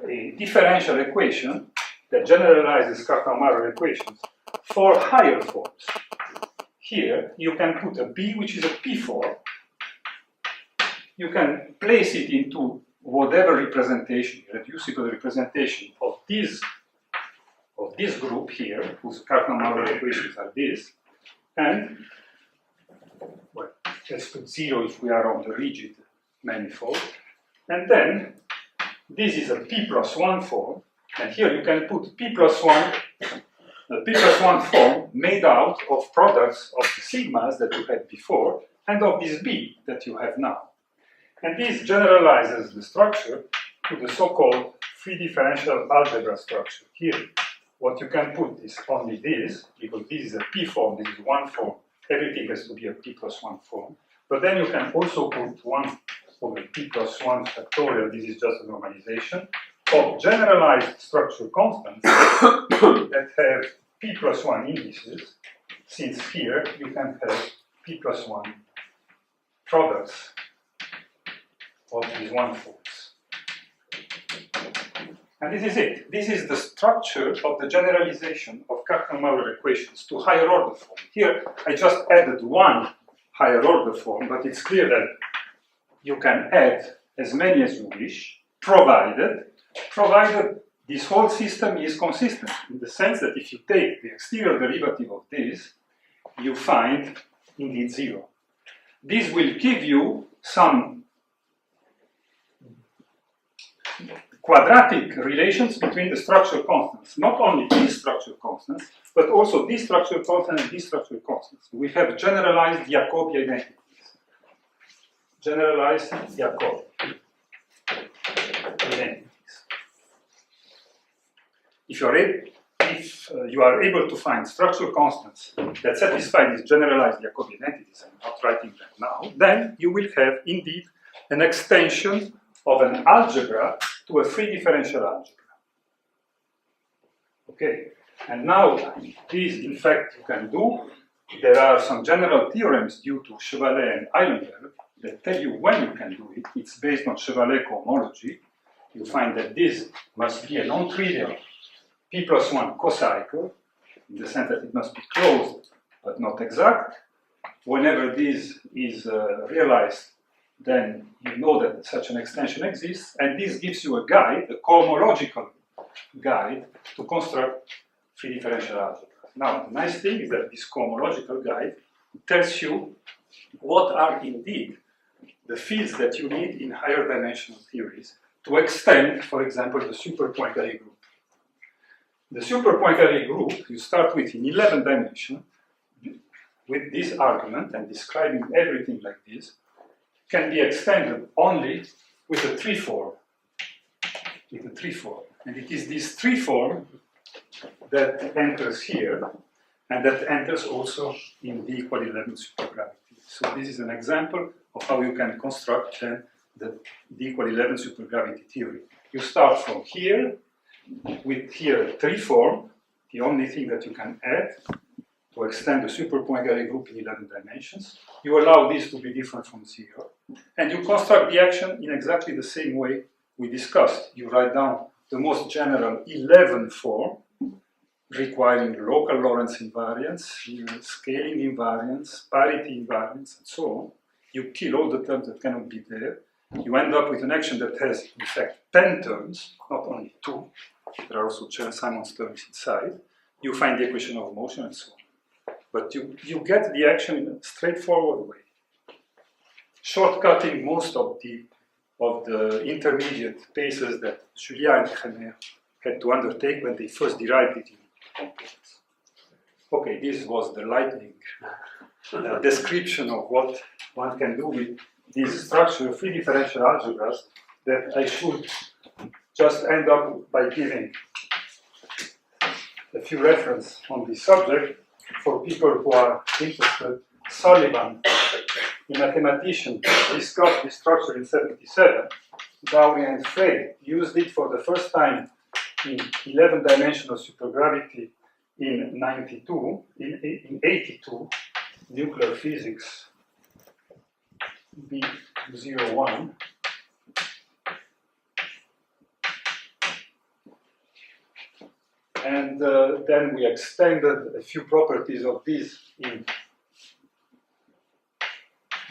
a differential equation that generalizes Cartan-Maurer equations for higher forms. Here, you can put a B, which is a P form. You can place it into whatever representation, reducible representation of this group here, whose Cartan-Maurer equations are this, and, well, let's put 0 if we are on the rigid manifold, and then this is a P plus 1 form, and here you can put P plus 1, the P plus 1 form made out of products of the sigmas that you had before and of this B that you have now. And this generalizes the structure to the so-called free differential algebra structure. Here, what you can put is only this, because this is a P form, this is one form, everything has to be a P plus 1 form. But then you can also put 1 over P plus 1 factorial, this is just a normalization, of generalized structure constants that have P plus 1 indices, since here you can have P plus 1 products of these one forms. And this is it. This is the structure of the generalization of Cartan-Maurer equations to higher order form. Here I just added one higher order form, but it's clear that you can add as many as you wish, provided this whole system is consistent, in the sense that if you take the exterior derivative of this, you find indeed 0. This will give you some quadratic relations between the structure constants, not only these structure constants, but also this structure constant and these structure constants. We have generalized Jacobi identities. Generalized Jacobi identities. If you are able to find structure constants that satisfy these generalized Jacobi identities, I'm not writing them now, then you will have indeed an extension of an algebra to a free differential algebra. Okay, and now this in fact you can do. There are some general theorems due to Chevalet and Eilenberg that tell you when you can do it. It's based on Chevalet cohomology. You find that this must be a non-trivial P plus 1 cocycle, in the sense that it must be closed but not exact. Whenever this is realized, then you know that such an extension exists, and this gives you a guide, a cohomological guide, to construct free differential algebra. Now, the nice thing is that this cohomological guide tells you what are indeed the fields that you need in higher dimensional theories to extend, for example, the super-Poincaré group. The super-Poincaré group you start with in 11 dimensions, with this argument and describing everything like this, can be extended only with a tree form. With a tree form. And it is this tree form that enters here, and that enters also in D equal 11 supergravity. So this is an example of how you can construct then the D equal 11 supergravity theory. You start from here, with here a tree form, the only thing that you can add to extend the super-Poincaré group in 11 dimensions. You allow this to be different from 0, and you construct the action in exactly the same way we discussed. You write down the most general 11 form, requiring local Lorentz invariance, scaling invariance, parity invariance, and so on. You kill all the terms that cannot be there. You end up with an action that has, in fact, 10 terms, not only 2. There are also Chern-Simons terms inside. You find the equation of motion and so on. But you get the action in a straightforward way, shortcutting most of the intermediate paces that Julia and Kremer had to undertake when they first derived it in complex. Okay, this was the lightning description of what one can do with these structure of 3 differential algebras that I should just end up by giving a few references on this subject for people who are interested. Sullivan, a mathematician, discussed this structure in 1977. Dowry and Frey used it for the first time in 11-dimensional supergravity in 82, nuclear physics B01. And then we extended a few properties of this in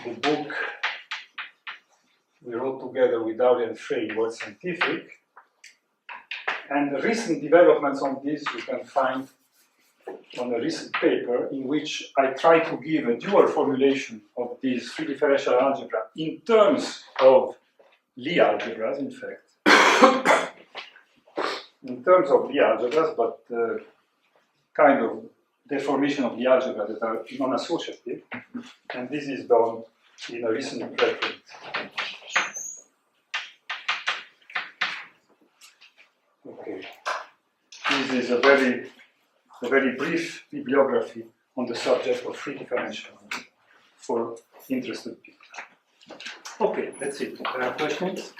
the book we wrote together with Dowry and Frey, World Scientific. And the recent developments on this you can find on a recent paper in which I try to give a dual formulation of these 3 differential algebra in terms of Lie algebras, in fact. In terms of Lie algebras, but kind of deformation of the algebra that are non-associative. And this is done in a recent preprint. Okay. This is a very brief bibliography on the subject of 3 differential for interested people. Okay, that's it. There are questions?